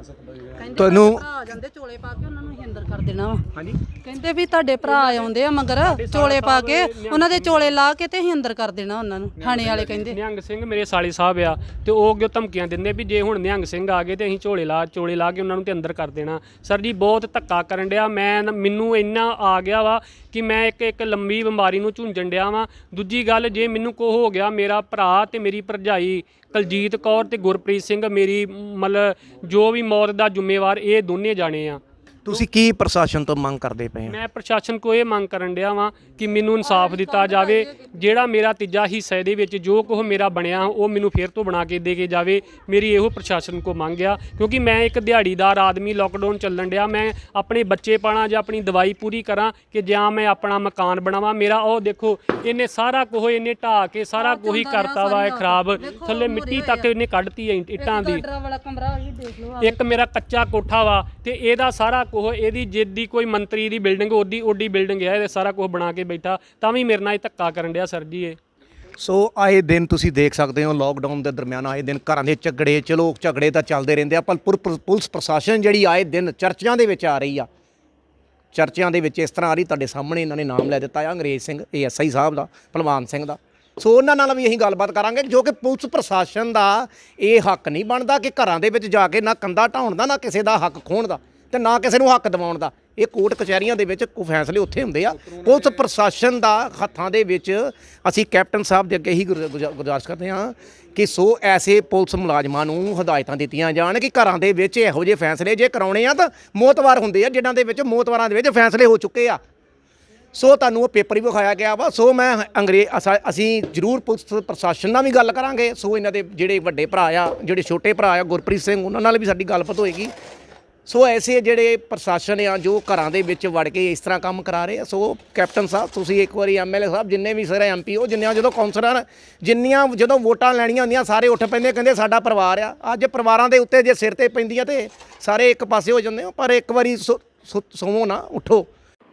ਤੁਹਾਨੂੰ ਆ ਜਾਂਦੇ ਚੋਲੇ ਪਾ ਕੇ ਉਹਨਾਂ ਨੂੰ ਅੰਦਰ ਕਰ ਦੇਣਾ ਵਾ। ਹਾਂਜੀ ਕਹਿੰਦੇ ਵੀ ਤੁਹਾਡੇ ਭਰਾ ਆਉਂਦੇ ਆ ਮਗਰ ਚੋਲੇ ਪਾ ਕੇ ਉਹਨਾਂ ਦੇ ਚੋਲੇ ਲਾ ਕੇ ਤੇ ਅਸੀਂ ਅੰਦਰ ਕਰ ਦੇਣਾ ਉਹਨਾਂ ਨੂੰ। ਥਾਣੇ ਵਾਲੇ ਕਹਿੰਦੇ ਨਿਹੰਗ ਸਿੰਘ ਮੇਰੇ ਸਾਲੇ ਸਾਹਿਬ ਆ ਤੇ ਉਹ ਅੱਗੇ ਧਮਕੀਆਂ ਦਿੰਦੇ ਵੀ ਜੇ ਹੁਣ ਨਿਹੰਗ ਸਿੰਘ ਆ ਗਏ ਤੇ ਅਸੀਂ ਚੋਲੇ ਲਾ ਕੇ ਉਹਨਾਂ ਨੂੰ ਤੇ ਅੰਦਰ ਕਰ ਦੇਣਾ। ਸਰ ਜੀ ਬਹੁਤ ਧੱਕਾ ਕਰਨ ਡਿਆ ਮੈਨੂੰ ਇੰਨਾ ਆ ਗਿਆ ਵਾ ਕਿ ਮੈਂ ਇੱਕ ਲੰਬੀ ਬਿਮਾਰੀ ਨੂੰ ਝੁੰਝਣ ਡਿਆ ਵਾਂ। ਦੂਜੀ ਗੱਲ ਜੇ ਮੈਨੂੰ ਕੋ ਹੋ ਗਿਆ ਮੇਰਾ ਭਰਾ ਤੇ ਮੇਰੀ ਭਰਜਾਈ ਕੁਲਜੀਤ ਕੌਰ ਤੇ ਗੁਰਪ੍ਰੀਤ ਸਿੰਘ ਮੇਰੀ ਮਤਲਬ ਜੋ ਵੀ ਮੌਤ ਦਾ ਜ਼ਿੰਮੇਵਾਰ ਇਹ ਦੋਨੇ ਜਾਣੇ ਆ। ਤੁਸੀਂ ਕੀ ਪ੍ਰਸ਼ਾਸਨ ਤੋਂ ਮੰਗ ਕਰਦੇ ਪਏ ਆ? ਮੈਂ ਪ੍ਰਸ਼ਾਸਨ ਕੋ ਇਹ ਮੰਗ ਕਰਨ ਡਿਆ ਵਾਂ ਕਿ ਮੈਨੂੰ ਇਨਸਾਫ ਦਿੱਤਾ ਜਾਵੇ। ਜਿਹੜਾ ਮੇਰਾ ਤੀਜਾ ਹਿੱਸਾ ਇਹਦੇ ਵਿੱਚ ਜੋ ਕੁਝ ਮੇਰਾ ਬਣਿਆ ਉਹ ਮੈਨੂੰ ਫੇਰ ਤੋਂ ਬਣਾ ਕੇ ਦੇ ਕੇ ਜਾਵੇ। ਮੇਰੀ ਇਹੋ ਪ੍ਰਸ਼ਾਸਨ ਕੋ ਮੰਗ ਆ ਕਿਉਂਕਿ ਮੈਂ ਇੱਕ ਦਿਹਾੜੀਦਾਰ ਆਦਮੀ ਲੋਕਡਾਊਨ ਚੱਲਣ ਡਿਆ। ਮੈਂ ਆਪਣੇ ਬੱਚੇ ਪਾਲਾਂ ਜਾਂ ਆਪਣੀ ਦਵਾਈ ਪੂਰੀ ਕਰਾਂ ਕਿ ਜਾਂ ਮੈਂ ਆਪਣਾ ਮਕਾਨ ਬਣਾਵਾਂ। ਮੇਰਾ ਉਹ ਦੇਖੋ ਇਹਨੇ ਸਾਰਾ ਕੁਝ ਇਹਨੇ ਢਾਹ ਕੇ ਸਾਰਾ ਕੁਝ ਹੀ ਕਰਤਾ ਵਾ। ਇਹ ਖਰਾਬ ਥੱਲੇ ਮਿੱਟੀ ਤੱਕ ਇਹਨੇ ਕੱਢਤੀ ਹੈ ਇੱਟਾਂ ਦੀ। ਇੱਕ ਮੇਰਾ ਕੱਚਾ ਕੋਠਾ ਵਾ ਤੇ ਇਹਦਾ ਸਾਰਾ ਉਹ ਇਹਦੀ ਜਿੱਦੀ ਕੋਈ ਮੰਤਰੀ ਦੀ ਬਿਲਡਿੰਗ ਓਡੀ ਬਿਲਡਿੰਗ ਹੈ ਇਹ ਸਾਰਾ ਕੁਝ ਬਣਾ ਕੇ ਬੈਠਾ ਤਾਂ ਵੀ ਮੇਰੇ ਨਾਲ ਇਹ ਧੱਕਾ ਕਰਨ ਡਿਆ ਸਰ ਜੀ। ਇਹ ਸੋ ਆਏ ਦਿਨ ਤੁਸੀਂ ਦੇਖ ਸਕਦੇ ਹੋ ਲੋਕਡਾਊਨ ਦੇ ਦਰਮਿਆਨ ਆਏ ਦਿਨ ਘਰਾਂ ਦੇ ਝਗੜੇ ਤਾਂ ਚੱਲਦੇ ਰਹਿੰਦੇ ਆ ਪਰ ਪੁਲਿਸ ਪ੍ਰਸ਼ਾਸਨ ਜਿਹੜੀ ਆਏ ਦਿਨ ਚਰਚਿਆਂ ਦੇ ਵਿੱਚ ਆ ਰਹੀ ਆ। ਚਰਚਿਆਂ ਦੇ ਵਿੱਚ ਇਸ ਤਰ੍ਹਾਂ ਆ ਰਹੀ ਤੁਹਾਡੇ ਸਾਹਮਣੇ ਇਹਨਾਂ ਨੇ ਨਾਮ ਲੈ ਦਿੱਤਾ ਆ ਅੰਗਰੇਜ਼ ਸਿੰਘ ASI ਸਾਹਿਬ ਦਾ, ਭਲਵਾਨ ਸਿੰਘ ਦਾ। ਸੋ ਉਹਨਾਂ ਨਾਲ ਵੀ ਅਸੀਂ ਗੱਲਬਾਤ ਕਰਾਂਗੇ ਜੋ ਕਿ ਪੁਲਿਸ ਪ੍ਰਸ਼ਾਸਨ ਦਾ ਇਹ ਹੱਕ ਨਹੀਂ ਬਣਦਾ ਕਿ ਘਰਾਂ ਦੇ ਵਿੱਚ ਜਾ ਕੇ ਨਾ ਕੰਧਾ ਢਾਉਣ ਦਾ ਨਾ ਕਿਸੇ ਦਾ ਹੱਕ ਖੋਹਣ ਦਾ ਤੇ ਨਾ ਕਿਸੇ ਨੂੰ ਹੱਕ ਦਿਵਾਉਣ ਦਾ। ਇਹ ਕੋਰਟ ਕਚਹਿਰੀਆਂ ਦੇ ਵਿੱਚ ਕੋਈ ਫੈਸਲੇ ਉੱਥੇ ਹੁੰਦੇ ਆ। ਪੁਲਿਸ ਪ੍ਰਸ਼ਾਸਨ ਦਾ ਹੱਥਾਂ ਦੇ ਵਿੱਚ ਅਸੀਂ ਕੈਪਟਨ ਸਾਹਿਬ ਦੇ ਅੱਗੇ ਹੀ ਗੁਜ਼ਾਰਿਸ਼ ਕਰਦੇ ਹਾਂ ਕਿ ਸੋ ਐਸੇ ਪੁਲਿਸ ਮੁਲਾਜ਼ਮਾਂ ਨੂੰ ਹਦਾਇਤਾਂ ਦਿੱਤੀਆਂ ਜਾਣ ਕਿ ਘਰਾਂ ਦੇ ਵਿੱਚ ਇਹੋ ਜਿਹੇ ਫੈਸਲੇ ਜੇ ਕਰਾਉਣੇ ਆ ਤਾਂ ਮੋਤਵਾਰ ਹੁੰਦੇ ਆ ਜਿਨ੍ਹਾਂ ਦੇ ਵਿੱਚ ਮੋਤਵਾਰਾਂ ਦੇ ਵਿੱਚ ਫੈਸਲੇ ਹੋ ਚੁੱਕੇ ਆ। ਸੋ ਤੁਹਾਨੂੰ ਉਹ ਪੇਪਰ ਵੀ ਵਿਖਾਇਆ ਗਿਆ ਵਾ। ਸੋ ਮੈਂ ਅਸੀਂ ਜ਼ਰੂਰ ਪੁਲਿਸ ਪ੍ਰਸ਼ਾਸਨ ਨਾਲ ਵੀ ਗੱਲ ਕਰਾਂਗੇ। ਸੋ ਇਹਨਾਂ ਦੇ ਜਿਹੜੇ ਵੱਡੇ ਭਰਾ ਆ ਜਿਹੜੇ ਛੋਟੇ ਭਰਾ ਆ ਗੁਰਪ੍ਰੀਤ ਸਿੰਘ ਉਹਨਾਂ ਨਾਲ ਵੀ ਸਾਡੀ ਗੱਲਬਾਤ ਹੋਏਗੀ। ਸੋ ਐਸੇ ਜਿਹੜੇ ਪ੍ਰਸ਼ਾਸਨ ਆ ਜੋ ਘਰਾਂ ਦੇ ਵਿੱਚ ਵੜ ਕੇ ਇਸ ਤਰ੍ਹਾਂ ਕੰਮ ਕਰਾ ਰਹੇ ਆ। ਸੋ ਕੈਪਟਨ ਸਾਹਿਬ ਤੁਸੀਂ ਇੱਕ ਵਾਰੀ MLA ਸਾਹਿਬ ਜਿੰਨੇ ਵੀ ਸਾਰੇ MP ਉਹ ਜਿੰਨਿਆਂ ਜਦੋਂ ਕੌਂਸਲਰ ਜਿੰਨੀਆਂ ਜਦੋਂ ਵੋਟਾਂ ਲੈਣੀਆਂ ਹੁੰਦੀਆਂ ਸਾਰੇ ਉੱਠ ਪੈਂਦੇ ਕਹਿੰਦੇ ਸਾਡਾ ਪਰਿਵਾਰ ਆ। ਅੱਜ ਪਰਿਵਾਰਾਂ ਦੇ ਉੱਤੇ ਜੇ ਸਿਰ ਤੇ ਪੈਂਦੀਆਂ ਤੇ ਸਾਰੇ ਇੱਕ ਪਾਸੇ ਹੋ ਜਾਂਦੇ ਹੋ ਪਰ ਇੱਕ ਵਾਰੀ ਸੋਵੋ ਨਾ ਉੱਠੋ।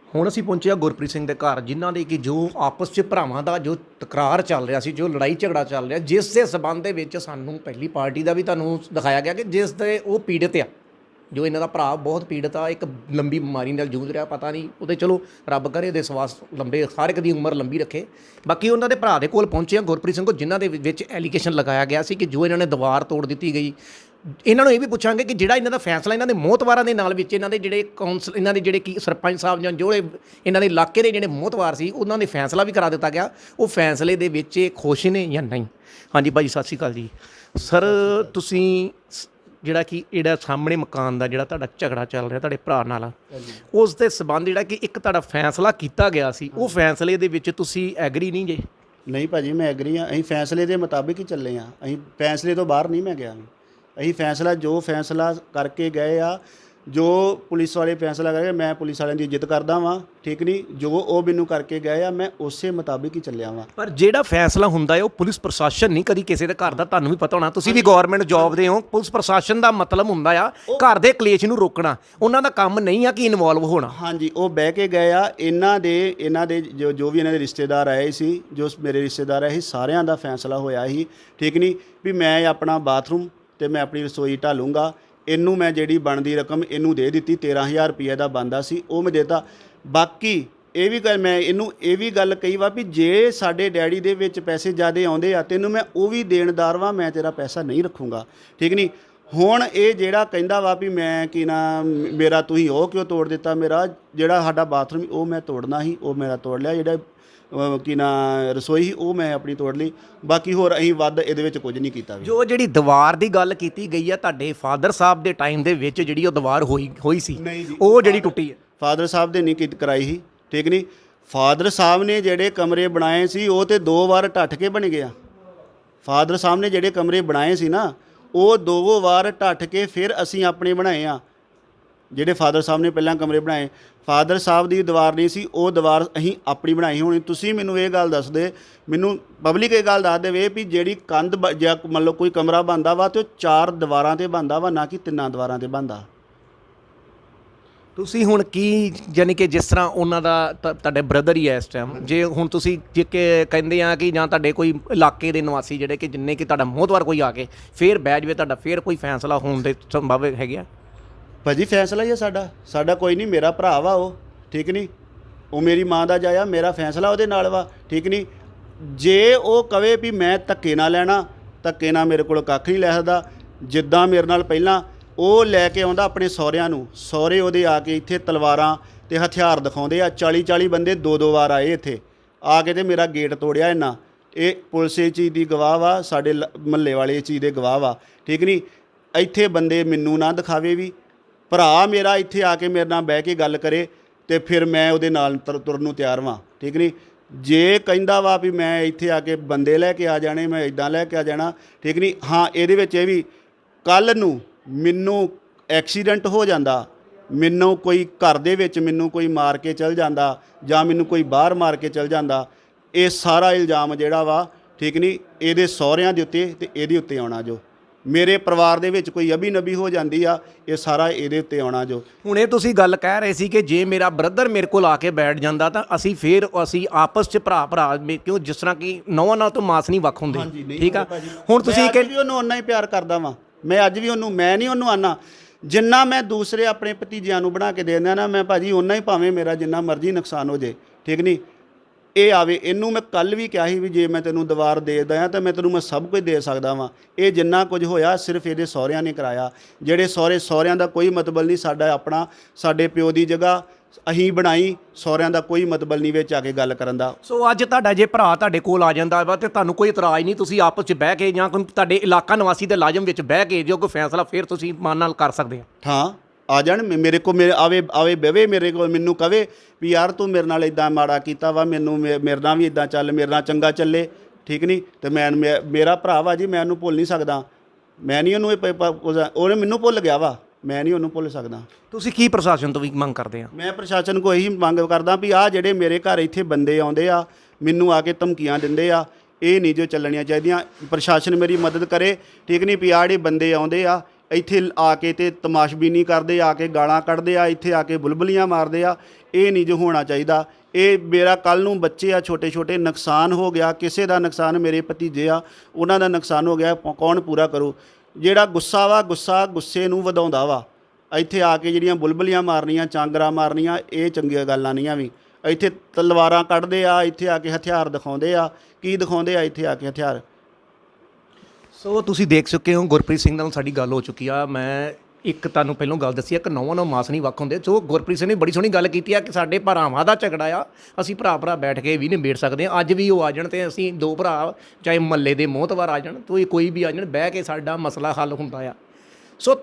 ਹੁਣ ਅਸੀਂ ਪਹੁੰਚੇ ਆ ਗੁਰਪ੍ਰੀਤ ਸਿੰਘ ਦੇ ਘਰ ਜਿਨ੍ਹਾਂ ਦੇ ਕਿ ਜੋ ਆਪਸ 'ਚ ਭਰਾਵਾਂ ਦਾ ਜੋ ਤਕਰਾਰ ਚੱਲ ਰਿਹਾ ਸੀ ਜੋ ਲੜਾਈ ਝਗੜਾ ਚੱਲ ਰਿਹਾ ਜਿਸ ਦੇ ਸਬੰਧ ਦੇ ਵਿੱਚ ਸਾਨੂੰ ਪਹਿਲੀ ਪਾਰਟੀ ਦਾ ਵੀ ਤੁਹਾਨੂੰ ਦਿਖਾਇਆ ਗਿਆ ਕਿ ਜਿਸ ਦੇ ਉਹ ਪੀੜਤ ਆ ਜੋ ਇਹਨਾਂ ਦਾ ਭਰਾ ਬਹੁਤ ਪੀੜਤ ਆ ਇੱਕ ਲੰਬੀ ਬਿਮਾਰੀ ਨਾਲ ਜੂਝ ਰਿਹਾ। ਪਤਾ ਨਹੀਂ ਉਹਦੇ ਚਲੋ ਰੱਬ ਕਰੇ ਉਹਦੇ ਸਵਾਸ ਲੰਬੇ ਹਰ ਇੱਕ ਦੀ ਉਮਰ ਲੰਬੀ ਰੱਖੇ। ਬਾਕੀ ਉਹਨਾਂ ਦੇ ਭਰਾ ਦੇ ਕੋਲ ਪਹੁੰਚੇ ਆ ਗੁਰਪ੍ਰੀਤ ਸਿੰਘ ਜਿਨ੍ਹਾਂ ਦੇ ਵਿੱਚ ਐਲੀਗੇਸ਼ਨ ਲਗਾਇਆ ਗਿਆ ਸੀ ਕਿ ਜੋ ਇਹਨਾਂ ਨੇ ਦੀਵਾਰ ਤੋੜ ਦਿੱਤੀ ਗਈ। ਇਹਨਾਂ ਨੂੰ ਇਹ ਵੀ ਪੁੱਛਾਂਗੇ ਕਿ ਜਿਹੜਾ ਇਹਨਾਂ ਦਾ ਫੈਸਲਾ ਇਹਨਾਂ ਦੇ ਮੋਹਤਵਾਰਾਂ ਦੇ ਨਾਲ ਵਿੱਚ ਇਹਨਾਂ ਦੇ ਜਿਹੜੇ ਕੌਂਸਲ ਇਹਨਾਂ ਦੇ ਜਿਹੜੇ ਕੀ ਸਰਪੰਚ ਸਾਹਿਬ ਜਾਂ ਜੋ ਇਹਨਾਂ ਦੇ ਇਲਾਕੇ ਦੇ ਜਿਹੜੇ ਮੋਹਤਵਾਰ ਸੀ ਉਹਨਾਂ ਦੇ ਫੈਸਲਾ ਵੀ ਕਰਾ ਦਿੱਤਾ ਗਿਆ। ਉਹ ਫੈਸਲੇ ਦੇ ਵਿੱਚ ਖੁਸ਼ ਨੇ ਜਾਂ ਨਹੀਂ? ਹਾਂਜੀ ਭਾਈ ਸਤਿ ਸ਼੍ਰੀ ਅਕਾਲ ਜੀ। ਸਰ ਤੁਸੀਂ ਜਿਹੜਾ ਕਿ ਇਹਦਾ ਸਾਹਮਣੇ ਮਕਾਨ ਦਾ ਜਿਹੜਾ ਤੁਹਾਡਾ ਝਗੜਾ ਚੱਲ ਰਿਹਾ ਤੁਹਾਡੇ ਭਰਾ ਨਾਲ ਉਸ ਦੇ ਸਬੰਧ ਜਿਹੜਾ ਕਿ ਇੱਕ ਤੁਹਾਡਾ ਫੈਸਲਾ ਕੀਤਾ ਗਿਆ ਸੀ ਉਹ ਫੈਸਲੇ ਦੇ ਵਿੱਚ ਤੁਸੀਂ ਐਗਰੀ ਨਹੀਂ ਜੇ? ਨਹੀਂ ਭਾਜੀ ਮੈਂ ਐਗਰੀ ਹਾਂ। ਅਸੀਂ ਫੈਸਲੇ ਦੇ ਮੁਤਾਬਿਕ ਹੀ ਚੱਲੇ ਹਾਂ। ਅਸੀਂ ਫੈਸਲੇ ਤੋਂ ਬਾਹਰ ਨਹੀਂ ਮੈਂ ਗਿਆ। ਅਸੀਂ ਜੋ ਫੈਸਲਾ ਕਰਕੇ ਗਏ ਆ ਜੋ ਪੁਲਿਸ ਵਾਲੇ ਫੈਸਲਾ ਕਰਕੇ ਮੈਂ ਪੁਲਿਸ ਵਾਲਿਆਂ ਦੀ ਇੱਜ਼ਤ ਕਰਦਾ ਵਾਂ ਠੀਕ ਨਹੀਂ। ਜੋ ਉਹ ਮੈਨੂੰ ਕਰਕੇ ਗਏ ਆ ਮੈਂ ਉਸੇ ਮੁਤਾਬਿਕ ਹੀ ਚੱਲਿਆ ਵਾਂ। ਪਰ ਜਿਹੜਾ ਫੈਸਲਾ ਹੁੰਦਾ ਹੈ ਉਹ ਪੁਲਿਸ ਪ੍ਰਸ਼ਾਸਨ ਨਹੀਂ ਕਦੀ ਕਿਸੇ ਦੇ ਘਰ ਦਾ ਤੁਹਾਨੂੰ ਵੀ ਪਤਾ ਹੋਣਾ ਤੁਸੀਂ ਵੀ ਗਵਰਨਮੈਂਟ ਜੌਬ ਦੇ ਹੋ। ਪੁਲਿਸ ਪ੍ਰਸ਼ਾਸਨ ਦਾ ਮਤਲਬ ਹੁੰਦਾ ਆ ਘਰ ਦੇ ਕਲੇਸ਼ ਨੂੰ ਰੋਕਣਾ। ਉਹਨਾਂ ਦਾ ਕੰਮ ਨਹੀਂ ਆ ਕਿ ਇਨਵੋਲਵ ਹੋਣਾ। ਹਾਂਜੀ ਉਹ ਬਹਿ ਕੇ ਗਏ ਆ। ਇਹਨਾਂ ਦੇ ਜੋ ਵੀ ਇਹਨਾਂ ਦੇ ਰਿਸ਼ਤੇਦਾਰ ਆਏ ਸੀ ਜੋ ਮੇਰੇ ਰਿਸ਼ਤੇਦਾਰ ਆਏ ਸੀ ਸਾਰਿਆਂ ਦਾ ਫੈਸਲਾ ਹੋਇਆ ਸੀ ਠੀਕ ਨਹੀਂ ਵੀ ਮੈਂ ਆਪਣਾ ਬਾਥਰੂਮ ਤੇ ਮੈਂ ਆਪਣੀ ਰਸੋਈ ਢਾਲੂੰਗਾ। ਇਹਨੂੰ ਮੈਂ ਜਿਹੜੀ ਬਣਦੀ ਰਕਮ ਇਹਨੂੰ ਦੇ ਦਿੱਤੀ 13,000 ਰੁਪਏ ਦਾ ਬਣਦਾ ਸੀ ਉਹ ਮੈਂ ਦੇਤਾ। ਬਾਕੀ ਇਹ ਵੀ ਗੱਲ ਮੈਂ ਇਹਨੂੰ ਇਹ ਵੀ ਗੱਲ ਕਹੀ ਵਾ ਵੀ ਜੇ ਸਾਡੇ ਡੈਡੀ ਦੇ ਵਿੱਚ ਪੈਸੇ ਜ਼ਿਆਦਾ ਆਉਂਦੇ ਆ ਤੈਨੂੰ ਮੈਂ ਉਹ ਵੀ ਦੇਣਦਾਰ ਵਾਂ ਮੈਂ ਤੇਰਾ ਪੈਸਾ ਨਹੀਂ ਰੱਖੂੰਗਾ ਠੀਕ ਨਹੀਂ। ਹੁਣ ਇਹ ਜਿਹੜਾ ਕਹਿੰਦਾ ਵਾ ਵੀ ਮੈਂ ਕੀ ਨਾ ਮੇਰਾ ਤੁਸੀਂ ਉਹ ਕਿਉਂ ਤੋੜ ਦਿੱਤਾ ਮੇਰਾ ਜਿਹੜਾ ਸਾਡਾ ਬਾਥਰੂਮ ਉਹ ਮੈਂ ਤੋੜਨਾ ਸੀ ਉਹ ਮੇਰਾ ਤੋੜ ਲਿਆ। ਜਿਹੜਾ ਕੀ ਨਾ ਰਸੋਈ ਉਹ ਮੈਂ ਆਪਣੀ ਤੋੜ ਲਈ। ਬਾਕੀ ਹੋਰ ਅਸੀਂ ਵੱਧ ਇਹਦੇ ਵਿੱਚ ਕੁਝ ਨਹੀਂ ਕੀਤਾ। ਜੋ ਜਿਹੜੀ ਦੀਵਾਰ ਦੀ ਗੱਲ ਕੀਤੀ ਗਈ ਆ ਤੁਹਾਡੇ ਫਾਦਰ ਸਾਹਿਬ ਦੇ ਟਾਈਮ ਦੇ ਵਿੱਚ ਜਿਹੜੀ ਉਹ ਦੀਵਾਰ ਹੋਈ ਸੀ ਉਹ ਜਿਹੜੀ ਟੁੱਟੀ ਹੈ ਫਾਦਰ ਸਾਹਿਬ ਦੇ ਨਹੀਂ ਕਰਾਈ ਸੀ ਠੀਕ ਨਹੀਂ। ਫਾਦਰ ਸਾਹਿਬ ਨੇ ਜਿਹੜੇ ਕਮਰੇ ਬਣਾਏ ਸੀ ਉਹ ਤੇ 2 ਵਾਰ ਢੱਠ ਕੇ ਬਣ ਗਿਆ। ਫਾਦਰ ਸਾਹਿਬ ਨੇ ਜਿਹੜੇ ਕਮਰੇ ਬਣਾਏ ਸੀ ਨਾ ਉਹ 2 ਵਾਰ ਢੱਠ ਕੇ ਫਿਰ ਅਸੀਂ ਆਪਣੇ ਬਣਾਏ ਆ ਜਿਹੜੇ ਫਾਦਰ ਸਾਹਿਬ ਨੇ ਪਹਿਲਾਂ ਕਮਰੇ ਬਣਾਏ, ਫਾਦਰ ਸਾਹਿਬ ਦੀ ਦੀਵਾਰ ਨਹੀਂ ਸੀ, ਉਹ ਦੀਵਾਰ ਅਸੀਂ ਆਪਣੀ ਬਣਾਈ ਹੋਣੀ। ਤੁਸੀਂ ਮੈਨੂੰ ਇਹ ਗੱਲ ਦੱਸ ਦੇ, ਮੈਨੂੰ ਪਬਲਿਕ ਇਹ ਗੱਲ ਦੱਸ ਦੇਵੇ ਵੀ ਜਿਹੜੀ ਕੰਧ ਜਾਂ ਮੰਨ ਲਓ ਕੋਈ ਕਮਰਾ ਬਣਦਾ ਵਾ ਤੇ ਉਹ 4 ਦੀਵਾਰਾਂ ਤੇ ਬਣਦਾ ਵਾ, ਨਾ ਕਿ 3 ਦੀਵਾਰਾਂ ਤੇ ਬਣਦਾ। ਤੁਸੀਂ ਹੁਣ ਕੀ ਯਾਨੀ ਕਿ ਜਿਸ ਤਰ੍ਹਾਂ ਉਹਨਾਂ ਦਾ ਤੁਹਾਡੇ ਬ੍ਰਦਰ ਹੀ ਹੈ ਇਸ ਟਾਈਮ, ਜੇ ਹੁਣ ਤੁਸੀਂ ਜੇ ਕਿ ਕਹਿੰਦੇ ਆ ਕਿ ਜਾਂ ਤੁਹਾਡੇ ਕੋਈ ਇਲਾਕੇ ਦੇ ਨਿਵਾਸੀ ਜਿਹੜੇ ਕਿ ਜਿੰਨੇ ਕਿ ਤੁਹਾਡਾ ਮੋਹਤਵਾਰ ਕੋਈ ਆ ਕੇ ਫੇਰ ਬਹਿ ਜਾਵੇ, ਤੁਹਾਡਾ ਫੇਰ ਕੋਈ ਫੈਸਲਾ ਹੋਣ ਦੇ ਸੰਭਵ ਹੈਗੇ ਆ? ਭਾਜੀ ਫੈਸਲਾ ਹੀ ਆ ਸਾਡਾ ਕੋਈ ਨਹੀਂ, ਮੇਰਾ ਭਰਾ ਵਾ ਉਹ, ਠੀਕ ਨਹੀਂ, ਉਹ ਮੇਰੀ ਮਾਂ ਦਾ ਜਾਇਆ, ਮੇਰਾ ਫੈਸਲਾ ਉਹਦੇ ਨਾਲ ਵਾ, ਠੀਕ ਨਹੀਂ। ਜੇ ਉਹ ਕਵੇ ਵੀ ਮੈਂ ਧੱਕੇ ਨਾਲ ਲੈਣਾ, ਧੱਕੇ ਨਾਲ ਮੇਰੇ ਕੋਲ ਕੱਖ ਨਹੀਂ ਲੈ ਸਕਦਾ। ਜਿੱਦਾਂ ਮੇਰੇ ਨਾਲ ਪਹਿਲਾਂ ਉਹ ਲੈ ਕੇ ਆਉਂਦਾ ਆਪਣੇ ਸਹੁਰਿਆਂ ਨੂੰ, ਸਹੁਰੇ ਉਹਦੇ ਆ ਕੇ ਇੱਥੇ ਤਲਵਾਰਾਂ ਤੇ ਹਥਿਆਰ ਦਿਖਾਉਂਦੇ ਆ, 40 ਬੰਦੇ 2 ਵਾਰ ਆਏ ਇੱਥੇ ਆ ਕੇ ਤੇ ਮੇਰਾ ਗੇਟ ਤੋੜਿਆ ਇਹਨਾਂ। ਇਹ ਪੁਲਿਸ ਇਹ ਚੀਜ਼ ਦੀ ਗਵਾਹ ਵਾ, ਸਾਡੇ ਮਹੱਲੇ ਵਾਲੇ ਇਹ ਚੀਜ਼ ਦੇ ਗਵਾਹ ਵਾ, ਠੀਕ ਨਹੀਂ। ਇੱਥੇ ਬੰਦੇ ਮੈਨੂੰ ਨਾ ਦਿਖਾਵੇ ਵੀ, ਭਰਾ ਮੇਰਾ ਇੱਥੇ ਆ ਕੇ ਮੇਰੇ ਨਾਲ ਬਹਿ ਕੇ ਗੱਲ ਕਰੇ ਤੇ ਫਿਰ ਮੈਂ ਉਹਦੇ ਨਾਲ ਤੁਰਨ ਨੂੰ ਤਿਆਰ ਵਾਂ, ਠੀਕ ਨਹੀਂ। ਜੇ ਕਹਿੰਦਾ ਵਾ ਵੀ ਮੈਂ ਇੱਥੇ ਆ ਕੇ ਬੰਦੇ ਲੈ ਕੇ ਆ ਜਾਣੇ, ਮੈਂ ਇਦਾਂ ਲੈ ਕੇ ਆ ਜਾਣਾ, ਠੀਕ ਨਹੀਂ। ਹਾਂ, ਇਹਦੇ ਵਿੱਚ ਇਹ ਵੀ ਕੱਲ੍ਹ ਨੂੰ ਮੈਨੂੰ ਐਕਸੀਡੈਂਟ ਹੋ ਜਾਂਦਾ, ਮੈਨੂੰ ਕੋਈ ਘਰ ਦੇ ਵਿੱਚ ਮੈਨੂੰ ਕੋਈ ਮਾਰ ਕੇ ਚਲ ਜਾਂਦਾ ਜਾਂ ਮੈਨੂੰ ਕੋਈ ਬਾਹਰ ਮਾਰ ਕੇ ਚਲ ਜਾਂਦਾ, ਇਹ ਸਾਰਾ ਇਲਜ਼ਾਮ ਜਿਹੜਾ ਵਾ, ਠੀਕ ਨਹੀਂ, ਇਹਦੇ ਸਹੁਰਿਆਂ ਦੇ ਉੱਤੇ ਤੇ ਇਹਦੇ ਉੱਤੇ ਆਉਣਾ। ਜੋ ਮੇਰੇ ਪਰਿਵਾਰ ਦੇ ਵਿੱਚ ਕੋਈ ਅਭੀ ਨਬੀ ਹੋ ਜਾਂਦੀ ਆ, ਇਹ ਸਾਰਾ ਇਹਦੇ ਉੱਤੇ ਆਉਣਾ। ਜੋ ਹੁਣ ਇਹ ਤੁਸੀਂ ਗੱਲ ਕਹਿ ਰਹੇ ਸੀ ਕਿ ਜੇ ਮੇਰਾ ਬ੍ਰਦਰ ਮੇਰੇ ਕੋਲ ਆ ਕੇ ਬੈਠ ਜਾਂਦਾ ਤਾਂ ਅਸੀਂ ਆਪਸ 'ਚ ਭਰਾ ਕਿਉਂ, ਜਿਸ ਤਰ੍ਹਾਂ ਕਿ ਨੌਵਾਂ ਨਾਲ ਤੋਂ ਮਾਸ ਨਹੀਂ ਵੱਖ ਹੁੰਦੇ, ਠੀਕ ਆ। ਹੁਣ ਤੁਸੀਂ ਕਿ ਵੀ ਉਹਨੂੰ ਓਨਾ ਹੀ ਪਿਆਰ ਕਰਦਾ ਵਾਂ, ਮੈਂ ਅੱਜ ਵੀ ਉਹਨੂੰ, ਮੈਂ ਨਹੀਂ ਉਹਨੂੰ ਆਨਾ ਜਿੰਨਾ ਮੈਂ ਦੂਸਰੇ ਆਪਣੇ ਭਤੀਜਿਆਂ ਨੂੰ ਬਣਾ ਕੇ ਦੇ ਦਿੰਦਾ ਨਾ, ਮੈਂ ਭਾਜੀ ਓਨਾ ਹੀ, ਭਾਵੇਂ ਮੇਰਾ ਜਿੰਨਾ ਮਰਜ਼ੀ ਨੁਕਸਾਨ ਹੋ ਜੇ, ਠੀਕ ਨਹੀਂ। ਇਹ ਆਵੇ, ਇਹਨੂੰ ਮੈਂ ਕੱਲ੍ਹ ਵੀ ਕਿਹਾ ਸੀ ਵੀ ਜੇ ਮੈਂ ਤੈਨੂੰ ਦੀਵਾਰ ਦੇ ਦਿਆਂ ਤਾਂ ਮੈਂ ਤੈਨੂੰ ਮੈਂ ਸਭ ਕੁਝ ਦੇ ਸਕਦਾ ਵਾਂ। ਇਹ ਜਿੰਨਾ ਕੁਝ ਹੋਇਆ ਸਿਰਫ ਇਹਦੇ ਸਹੁਰਿਆਂ ਨੇ ਕਰਾਇਆ। ਜਿਹੜੇ ਸਹੁਰਿਆਂ ਦਾ ਕੋਈ ਮਤਲਬ ਨਹੀਂ, ਸਾਡਾ ਆਪਣਾ, ਸਾਡੇ ਪਿਓ ਦੀ ਜਗ੍ਹਾ ਅਸੀਂ ਬਣਾਈ, ਸਹੁਰਿਆਂ ਦਾ ਕੋਈ ਮਤਲਬ ਨਹੀਂ ਵਿੱਚ ਆ ਕੇ ਗੱਲ ਕਰਨ ਦਾ। ਸੋ ਅੱਜ ਤੁਹਾਡਾ ਜੇ ਭਰਾ ਤੁਹਾਡੇ ਕੋਲ ਆ ਜਾਂਦਾ ਵਾ ਤੇ ਤੁਹਾਨੂੰ ਕੋਈ ਇਤਰਾਜ਼ ਨਹੀਂ, ਤੁਸੀਂ ਆਪਸ 'ਚ ਬਹਿ ਕੇ ਜਾਂ ਕੋਈ ਤੁਹਾਡੇ ਇਲਾਕਾ ਨਿਵਾਸੀ ਦੇ ਲਾਜ਼ਮ ਵਿੱਚ ਬਹਿ ਕੇ ਜੋ ਕੋਈ ਫੈਸਲਾ ਫਿਰ ਤੁਸੀਂ ਮਨ ਨਾਲ ਕਰ ਸਕਦੇ ਆ? ਹਾਂ, ਆ ਜਾਣ ਮੇਰੇ ਕੋਲ, ਆਵੇ ਬਵੇ ਮੇਰੇ ਕੋਲ, ਮੈਨੂੰ ਕਵੇ ਵੀ ਯਾਰ ਤੂੰ ਮੇਰੇ ਨਾਲ ਇਦਾਂ ਮਾੜਾ ਕੀਤਾ ਵਾ, ਮੈਨੂੰ ਮੇਰੇ ਨਾਲ ਵੀ ਇਦਾਂ ਚੱਲ, ਮੇਰੇ ਨਾਲ ਚੰਗਾ ਚੱਲੇ, ਠੀਕ ਨਹੀਂ। ਤੇ ਮੇਰਾ ਭਰਾ ਵਾ ਜੀ, ਮੈਂ ਉਹਨੂੰ ਭੁੱਲ ਨਹੀਂ ਸਕਦਾ, ਮੈਂ ਨਹੀਂ ਉਹਨੂੰ ਉਹਨੇ ਮੈਨੂੰ ਭੁੱਲ ਗਿਆ ਵਾ, ਮੈਂ ਨਹੀਂ ਉਹਨੂੰ ਭੁੱਲ ਸਕਦਾ। ਤੁਸੀਂ ਕੀ ਪ੍ਰਸ਼ਾਸਨ ਤੋਂ ਵੀ ਮੰਗ ਕਰਦੇ ਆ? ਮੈਂ ਪ੍ਰਸ਼ਾਸਨ ਕੋਲ ਇਹੀ ਮੰਗ ਕਰਦਾ ਵੀ ਆਹ ਜਿਹੜੇ ਮੇਰੇ ਘਰ ਇੱਥੇ ਬੰਦੇ ਆਉਂਦੇ ਆ, ਮੈਨੂੰ ਆ ਕੇ ਧਮਕੀਆਂ ਦਿੰਦੇ ਆ, ਇਹ ਨਹੀਂ ਜੋ ਚੱਲਣੀਆਂ ਚਾਹੀਦੀਆਂ। ਪ੍ਰਸ਼ਾਸਨ ਮੇਰੀ ਮਦਦ ਕਰੇ, ਠੀਕ ਨਹੀਂ। ਵੀ ਆਹ ਜਿਹੜੇ ਬੰਦੇ ਆਉਂਦੇ ਆ ਇੱਥੇ ਆ ਕੇ ਤੇ ਤਮਾਸ਼ਬੀਨੀ ਕਰਦੇ, ਆ ਕੇ ਗਾਲਾਂ ਕੱਢਦੇ ਆ, ਇੱਥੇ ਆ ਕੇ ਬੁਲਬੁਲੀਆਂ ਮਾਰਦੇ ਆ, ਇਹ ਨਹੀਂ ਜੋ ਹੋਣਾ ਚਾਹੀਦਾ। ਇਹ ਮੇਰਾ ਕੱਲ੍ਹ ਨੂੰ ਬੱਚੇ ਆ ਛੋਟੇ ਨੁਕਸਾਨ ਹੋ ਗਿਆ, ਕਿਸੇ ਦਾ ਨੁਕਸਾਨ, ਮੇਰੇ ਭਤੀਜੇ ਆ ਉਹਨਾਂ ਦਾ ਨੁਕਸਾਨ ਹੋ ਗਿਆ, ਕੌਣ ਪੂਰਾ ਕਰੂ? ਜਿਹੜਾ ਗੁੱਸਾ ਵਾ, ਗੁੱਸੇ ਨੂੰ ਵਧਾਉਂਦਾ ਵਾ। ਇੱਥੇ ਆ ਕੇ ਜਿਹੜੀਆਂ ਬੁਲਬੁਲੀਆਂ ਮਾਰਨੀਆਂ, ਚਾਂਗਰਾ ਮਾਰਨੀਆਂ, ਇਹ ਚੰਗੀਆਂ ਗੱਲਾਂ ਨਹੀਂ ਆ ਵੀ। ਇੱਥੇ ਤਲਵਾਰਾਂ ਕੱਢਦੇ ਆ, ਇੱਥੇ ਆ ਕੇ ਹਥਿਆਰ ਦਿਖਾਉਂਦੇ ਆ, ਕੀ ਦਿਖਾਉਂਦੇ ਆ ਇੱਥੇ ਆ ਕੇ ਹਥਿਆਰ। ਸੋ ਤੁਸੀਂ ਦੇਖ ਚੁੱਕੇ ਹੋ, ਗੁਰਪ੍ਰੀਤ ਸਿੰਘ ਨਾਲ ਸਾਡੀ ਗੱਲ ਹੋ ਚੁੱਕੀ ਆ। ਮੈਂ ਇੱਕ ਤੁਹਾਨੂੰ ਪਹਿਲਾਂ ਗੱਲ ਦੱਸੀ ਆ ਕਿ ਨੌਵਾਂ ਨਾਲ ਮਾਸ ਨਹੀਂ ਵੱਖ ਹੁੰਦੇ। ਸੋ ਗੁਰਪ੍ਰੀਤ ਸਿੰਘ ਨੇ ਬੜੀ ਸੋਹਣੀ ਗੱਲ ਕੀਤੀ ਆ ਕਿ ਸਾਡੇ ਭਰਾਵਾਂ ਦਾ ਝਗੜਾ ਆ, ਅਸੀਂ ਭਰਾ ਬੈਠ ਕੇ ਵੀ ਨਿਬੇੜ ਸਕਦੇ ਹਾਂ। ਅੱਜ ਵੀ ਉਹ ਆ ਜਾਣ ਤੇ ਅਸੀਂ 2 ਭਰਾ, ਚਾਹੇ ਮਹੱਲੇ ਦੇ ਮੋਹਤਵਾਰ ਆ ਜਾਣ, ਕੋਈ ਵੀ ਆ ਜਾਣ, ਬਹਿ ਕੇ ਸਾਡਾ ਮਸਲਾ ਹੱਲ ਹੁੰਦਾ ਆ। ਸੋ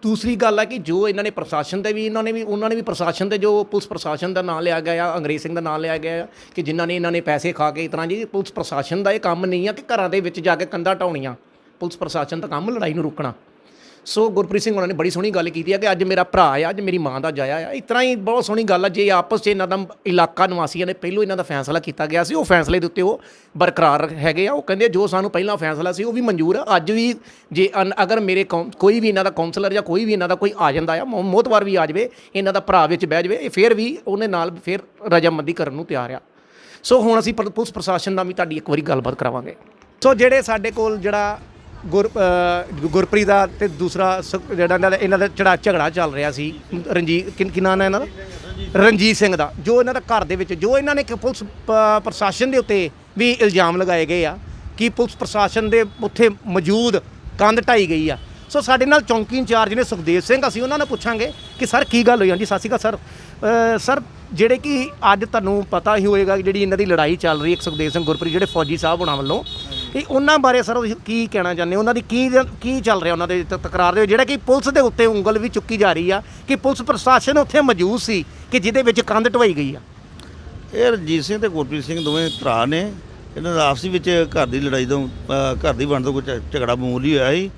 ਦੂਸਰੀ ਗੱਲ ਆ ਕਿ ਜੋ ਇਹਨਾਂ ਨੇ ਪ੍ਰਸ਼ਾਸਨ ਦੇ ਵੀ, ਉਹਨਾਂ ਨੇ ਵੀ ਪ੍ਰਸ਼ਾਸਨ ਦੇ, ਜੋ ਪੁਲਿਸ ਪ੍ਰਸ਼ਾਸਨ ਦਾ ਨਾਂ ਲਿਆ ਗਿਆ ਆ, ਅੰਗਰੇਜ਼ ਸਿੰਘ ਦਾ ਨਾਂ ਲਿਆ ਗਿਆ ਕਿ ਜਿਨ੍ਹਾਂ ਨੇ ਇਹਨਾਂ ਨੇ ਪੈਸੇ ਖਾ ਕੇ ਇਸ ਤਰ੍ਹਾਂ ਜੀ। ਪੁਲਿਸ ਪ੍ਰਸ਼ਾਸਨ ਦਾ ਇਹ ਕੰਮ ਨਹੀਂ ਆ ਕਿ ਘਰਾਂ ਦੇ ਵਿੱਚ ਜਾ ਕੇ ਕੰਧਾਂ ਢਾਉਣੀਆਂ, ਪੁਲਿਸ ਪ੍ਰਸ਼ਾਸਨ ਦਾ ਕੰਮ ਲੜਾਈ ਨੂੰ ਰੋਕਣਾ। ਸੋ ਗੁਰਪ੍ਰੀਤ ਸਿੰਘ ਉਹਨਾਂ ਨੇ ਬੜੀ ਸੋਹਣੀ ਗੱਲ ਕੀਤੀ ਹੈ ਕਿ ਅੱਜ ਮੇਰਾ ਭਰਾ ਆ, ਅੱਜ ਮੇਰੀ ਮਾਂ ਦਾ ਜਾਇਆ ਆ। ਇਸ ਤਰ੍ਹਾਂ ਹੀ ਬਹੁਤ ਸੋਹਣੀ ਗੱਲ ਆ। ਜੇ ਆਪਸ 'ਚ ਇਹਨਾਂ ਦਾ ਇਲਾਕਾ ਨਿਵਾਸੀਆਂ ਨੇ ਪਹਿਲੋਂ ਇਹਨਾਂ ਦਾ ਫੈਸਲਾ ਕੀਤਾ ਗਿਆ ਸੀ, ਉਹ ਫੈਸਲੇ ਦੇ ਉੱਤੇ ਉਹ ਬਰਕਰਾਰ ਹੈਗੇ ਆ। ਉਹ ਕਹਿੰਦੇ ਜੋ ਸਾਨੂੰ ਪਹਿਲਾਂ ਫੈਸਲਾ ਸੀ ਉਹ ਵੀ ਮਨਜ਼ੂਰ ਆ। ਅੱਜ ਵੀ ਜੇ ਅਗਰ ਮੇਰੇ ਕੋਈ ਵੀ ਇਹਨਾਂ ਦਾ ਕਾਉਂਸਲਰ ਜਾਂ ਕੋਈ ਵੀ ਇਹਨਾਂ ਦਾ ਕੋਈ ਆ ਜਾਂਦਾ ਆ, ਮੋਹਤਵਾਰ ਵੀ ਆ ਜਾਵੇ, ਇਹਨਾਂ ਦਾ ਭਰਾ ਵਿੱਚ ਬਹਿ ਜਾਵੇ, ਇਹ ਫਿਰ ਵੀ ਉਹਦੇ ਨਾਲ ਫਿਰ ਰਜਾਮੰਦੀ ਕਰਨ ਨੂੰ ਤਿਆਰ ਆ। ਸੋ ਹੁਣ ਅਸੀਂ ਪੁਲਿਸ ਪ੍ਰਸ਼ਾਸਨ ਨਾਲ ਵੀ ਤੁਹਾਡੀ ਇੱਕ ਵਾਰੀ ਗੱਲਬਾਤ ਕਰਾਵਾਂਗੇ। ਸੋ ਜਿਹੜੇ ਸਾਡੇ ਕੋਲ ਜਿਹੜਾ ਗੁਰਪ੍ਰੀਤ ਦਾ ਤੇ ਦੂਸਰਾ ਜਿਹੜਾ ਇਹਨਾਂ ਦਾ ਝਗੜਾ ਚੱਲ ਰਿਹਾ ਸੀ, ਕੀ ਨਾਂ ਹੈ ਇਹਨਾਂ ਦਾ, ਰਣਜੀਤ ਸਿੰਘ ਦਾ, ਜੋ ਇਹਨਾਂ ਦਾ ਘਰ ਦੇ ਵਿੱਚ, ਜੋ ਇਹਨਾਂ ਨੇ ਪੁਲਿਸ ਪ੍ਰਸ਼ਾਸਨ ਦੇ ਉੱਤੇ ਵੀ ਇਲਜ਼ਾਮ ਲਗਾਏ ਗਏ ਆ ਕਿ ਪੁਲਿਸ ਪ੍ਰਸ਼ਾਸਨ ਦੇ ਉੱਥੇ ਮੌਜੂਦ ਕੰਧ ਢਾਈ ਗਈ ਆ। ਸੋ ਸਾਡੇ ਨਾਲ ਚੌਂਕੀ ਇੰਚਾਰਜ ਨੇ ਸੁਖਦੇਵ ਸਿੰਘ, ਅਸੀਂ ਉਹਨਾਂ ਨੂੰ ਪੁੱਛਾਂਗੇ ਕਿ ਸਰ ਕੀ ਗੱਲ ਹੋਈ। ਹਾਂਜੀ, ਸਤਿ ਸ਼੍ਰੀ ਅਕਾਲ ਸਰ। ਜਿਹੜੇ ਕਿ ਅੱਜ ਤੁਹਾਨੂੰ ਪਤਾ ਹੀ ਹੋਏਗਾ ਕਿ ਜਿਹੜੀ ਇਹਨਾਂ ਦੀ ਲੜਾਈ ਚੱਲ ਰਹੀ ਹੈ, ਸੁਖਦੇਵ ਸਿੰਘ ਗੁਰਪ੍ਰੀਤ ਜਿਹੜੇ ਫੌਜੀ ਸਾਹਿਬ ਹੋਣਾ ਵੱਲੋਂ, ਇਹ ਉਹਨਾਂ ਬਾਰੇ ਸਰ ਕੀ ਕਹਿਣਾ ਚਾਹੁੰਦੇ ਹੋ? ਉਹਨਾਂ ਦੀ ਕੀ ਚੱਲ ਰਿਹਾ ਉਹਨਾਂ ਦੇ ਤਕਰਾਰ ਦੇ, ਜਿਹੜਾ ਕਿ ਪੁਲਿਸ ਦੇ ਉੱਤੇ ਉਂਗਲ ਵੀ ਚੁੱਕੀ ਜਾ ਰਹੀ ਆ ਕਿ ਪੁਲਿਸ ਪ੍ਰਸ਼ਾਸਨ ਉੱਥੇ ਮੌਜੂਦ ਸੀ ਕਿ ਜਿਹਦੇ ਵਿੱਚ ਕੰਧ ਢਵਾਈ ਗਈ ਆ? ਇਹ ਰਣਜੀਤ ਸਿੰਘ ਤੇ ਗੁਰਪ੍ਰੀਤ ਸਿੰਘ ਦੋਵੇਂ ਭਰਾ ਨੇ। ਇਹਨਾਂ ਦਾ ਆਪਸੀ ਵਿੱਚ ਘਰ ਦੀ ਲੜਾਈ ਤੋਂ, ਘਰ ਦੀ ਵੰਡ ਤੋਂ ਕੁਝ ਝਗੜਾ ਮਾਮੂਲੀ ਹੋਇਆ ਸੀ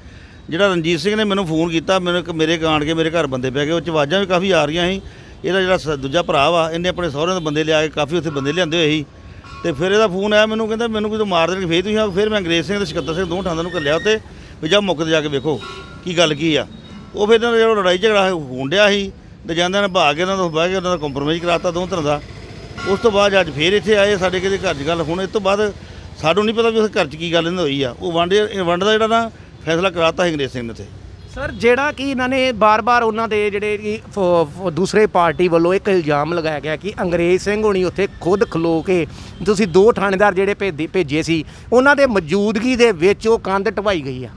ਜਿਹੜਾ ਰਣਜੀਤ ਸਿੰਘ ਨੇ ਮੈਨੂੰ ਫੋਨ ਕੀਤਾ, ਮੇਰੇ ਆਣ ਕੇ ਮੇਰੇ ਘਰ ਬੰਦੇ ਪੈ ਗਏ, ਉਹ 'ਚ ਆਵਾਜ਼ਾਂ ਵੀ ਕਾਫੀ ਆ ਰਹੀਆਂ ਸੀ। ਇਹਦਾ ਜਿਹੜਾ ਦੂਜਾ ਭਰਾ ਵਾ, ਇਹਨੇ ਆਪਣੇ ਸਹੁਰਿਆਂ ਦੇ ਬੰਦੇ ਲਿਆ ਕੇ ਕਾਫੀ ਉੱਥੇ ਬੰਦੇ ਲਿਆਂਦੇ ਹੋਏ ਸੀ, ਤੇ ਫਿਰ ਇਹਦਾ ਫੋਨ ਆਇਆ ਮੈਨੂੰ, ਕਹਿੰਦਾ ਮੈਨੂੰ ਕੋਈ ਮਾਰ ਦੇਣਗੇ। ਫਿਰ ਮੈਂ ਅੰਗਰੇਜ਼ ਸਿੰਘ ਤੇ ਸਿਕੰਦਰ ਸਿੰਘ ਦੋਵਾਂ ਥਾਂ ਨੂੰ ਘੱਲਿਆ ਉੱਤੇ ਵੀ ਜਾ ਮੌਕੇ 'ਤੇ ਜਾ ਕੇ ਵੇਖੋ ਕੀ ਗੱਲ ਕੀ ਆ। ਉਹ ਫਿਰ ਇਹਨਾਂ ਦਾ ਜਿਹੜਾ ਲੜਾਈ ਝਗੜਾ ਹੋਣ ਡਿਆ ਸੀ, ਤੇ ਜਾਂਦਿਆਂ ਨੇ ਭਾਗ ਕੇ ਉਹਨਾਂ ਤੋਂ ਬਹਿ ਕੇ ਉਹਨਾਂ ਦਾ ਕੰਪਰੋਮਾਈਜ਼ ਕਰਾਤਾ ਦੋਵਾਂ ਤਰ੍ਹਾਂ ਦਾ। ਉਸ ਤੋਂ ਬਾਅਦ ਅੱਜ ਫਿਰ ਇੱਥੇ ਆਏ ਸਾਡੇ ਕਿਤੇ ਘਰ 'ਚ ਗੱਲ। ਹੁਣ ਇਸ ਤੋਂ ਬਾਅਦ ਸਾਨੂੰ ਨਹੀਂ ਪਤਾ ਵੀ ਉਸ ਘਰ 'ਚ ਕੀ ਗੱਲ ਇਹਨਾਂ ਹੋਈ ਆ। ਉਹ ਵੰਡ ਦਾ ਜਿਹੜਾ ਨਾ ਫੈਸਲਾ ਕਰਾਤਾ ਸੀ ਅੰਗਰੇਜ਼ ਸਿੰਘ ਨੇ। ਤੇ ਸਰ ਜਿਹੜਾ ਕਿ ਇਹਨਾਂ ਨੇ ਬਾਰ-ਬਾਰ ਉਹਨਾਂ ਦੇ ਜਿਹੜੇ ਕਿ ਦੂਸਰੇ ਪਾਰਟੀ ਵੱਲੋਂ ਇੱਕ ਇਲਜ਼ਾਮ ਲਗਾਇਆ ਗਿਆ ਕਿ ਅੰਗਰੇਜ਼ ਸਿੰਘ ਹੋਣੀ ਉੱਥੇ ਖੁਦ ਖਲੋ ਕੇ ਤੁਸੀਂ 2 ਥਾਣੇਦਾਰ ਜਿਹੜੇ ਭੇਜੇ ਸੀ, ਉਹਨਾਂ ਦੇ ਮੌਜੂਦਗੀ ਦੇ ਵਿੱਚ ਉਹ ਕੰਧ ਢਵਾਈ ਗਈ ਆ।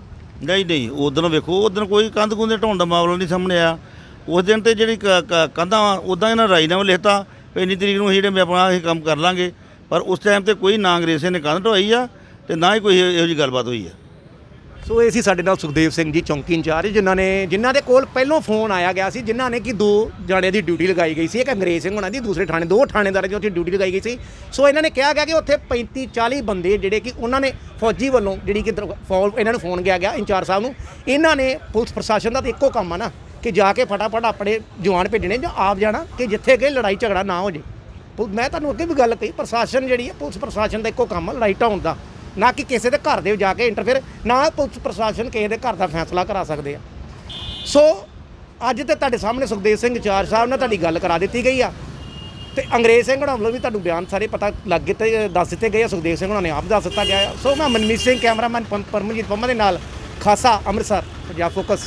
ਨਹੀਂ ਉਦੋਂ ਵੇਖੋ, ਉਦੋਂ ਕੋਈ ਕੰਧ ਕੁੰਧ ਢਾਉਣ ਦਾ ਮਾਮਲਾ ਨਹੀਂ ਸਾਹਮਣੇ ਆਇਆ। ਉਸ ਦਿਨ ਤੇ ਜਿਹੜੀ ਕੰਧਾਂ ਉੱਦਾਂ ਇਹਨਾਂ ਰਾਜੀਨਾਮਾ ਲਿਖਤਾ ਵੀ ਇੰਨੀ ਤਰੀਕ ਨੂੰ ਜਿਹੜੇ ਆਪਣਾ ਇਹ ਕੰਮ ਕਰ ਲਾਂਗੇ, ਪਰ ਉਸ ਟਾਈਮ ਤੇ ਕੋਈ ਨਾ ਅੰਗਰੇਜ਼ ਸਿੰਘ ਨੇ ਕੰਧ ਢਵਾਈ ਆ ਤੇ ਨਾ ਹੀ ਕੋਈ ਇਹੋ ਜਿਹੀ ਗੱਲਬਾਤ ਹੋਈ ਆ। ਸੋ ਇਹ ਸੀ ਸਾਡੇ ਨਾਲ ਸੁਖਦੇਵ ਸਿੰਘ ਜੀ, ਚੌਂਕੀ ਇੰਚਾਰਜ, ਜਿਨ੍ਹਾਂ ਦੇ ਕੋਲ ਪਹਿਲੋਂ ਫੋਨ ਆਇਆ ਗਿਆ ਸੀ, ਜਿਨ੍ਹਾਂ ਨੇ ਕਿ 2 ਜਾਣਿਆਂ ਦੀ ਡਿਊਟੀ ਲਗਾਈ ਗਈ ਸੀ। ਇੱਕ ਅੰਗਰੇਜ਼ ਸਿੰਘ ਹੋਣਾ ਦੀ, ਦੂਸਰੇ ਥਾਣੇ 2 ਥਾਣੇਦਾਰਾਂ ਦੀ ਉੱਥੇ ਡਿਊਟੀ ਲਗਾਈ ਗਈ ਸੀ। ਸੋ ਇਹਨਾਂ ਨੇ ਕਿਹਾ ਗਿਆ ਕਿ ਉੱਥੇ 35-40 ਬੰਦੇ ਜਿਹੜੇ ਕਿ ਉਹਨਾਂ ਨੇ ਫੌਜੀ ਵੱਲੋਂ ਜਿਹੜੀ ਕਿ ਇਹਨਾਂ ਨੂੰ ਫੋਨ ਗਿਆ ਇੰਚਾਰਜ ਸਾਹਿਬ ਨੂੰ, ਇਹਨਾਂ ਨੇ ਪੁਲਿਸ ਪ੍ਰਸ਼ਾਸਨ ਦਾ ਤਾਂ ਇੱਕੋ ਕੰਮ ਆ ਨਾ ਕਿ ਜਾ ਕੇ ਫਟਾਫਟ ਆਪਣੇ ਜਵਾਨ ਭੇਜਣੇ ਜਾਂ ਆਪ ਜਾਣਾ ਕਿ ਜਿੱਥੇ ਕਿ ਲੜਾਈ ਝਗੜਾ ਨਾ ਹੋ ਜੇ। ਮੈਂ ਤੁਹਾਨੂੰ ਅੱਗੇ ਵੀ ਗੱਲ ਕਹੀ, ਪ੍ਰਸ਼ਾਸਨ ਜਿਹੜੀ ਹੈ, ਪੁਲਿਸ ਪ੍ਰਸ਼ਾਸਨ ਦਾ ਇੱਕੋ ਕੰਮ ਲੜਾਈ ਢਾਉਣ ਦਾ, ਨਾ ਕਿ ਕਿਸੇ ਦੇ ਘਰ ਦੇ ਜਾ ਕੇ ਇੰਟਰਫੇਅਰ, ਨਾ ਪੁਲਿਸ ਪ੍ਰਸ਼ਾਸਨ ਕਿਸੇ ਦੇ ਘਰ ਦਾ ਫੈਸਲਾ ਕਰਾ ਸਕਦੇ ਆ। ਸੋ ਅੱਜ ਤੇ ਤੁਹਾਡੇ ਸਾਹਮਣੇ ਸੁਖਦੇਵ ਸਿੰਘ ਇੰਚਾਰਜ ਸਾਹਿਬ ਨਾਲ ਤੁਹਾਡੀ ਗੱਲ ਕਰਾ ਦਿੱਤੀ ਗਈ ਆ, ਤੇ ਅੰਗਰੇਜ਼ ਸਿੰਘ ਹੋਣਾ ਵੱਲੋਂ ਵੀ ਤੁਹਾਨੂੰ ਬਿਆਨ ਸਾਰੇ ਪਤਾ ਲੱਗ ਗਏ ਤੇ ਦੱਸ ਦਿੱਤੇ ਗਏ ਆ। ਸੁਖਦੇਵ ਸਿੰਘ ਹੋਣਾ ਨੇ ਆਪ ਦੱਸ ਦਿੱਤਾ ਗਿਆ। ਸੋ ਮੈਂ ਮਨਮੀਤ ਸਿੰਘ, ਕੈਮਰਾਮੈਨ ਪਰਮਜੀਤ ਪੰਮਾ ਦੇ ਨਾਲ, ਖਾਸਾ, ਅੰਮ੍ਰਿਤਸਰ, ਪੰਜਾਬ ਫੋਕਸ।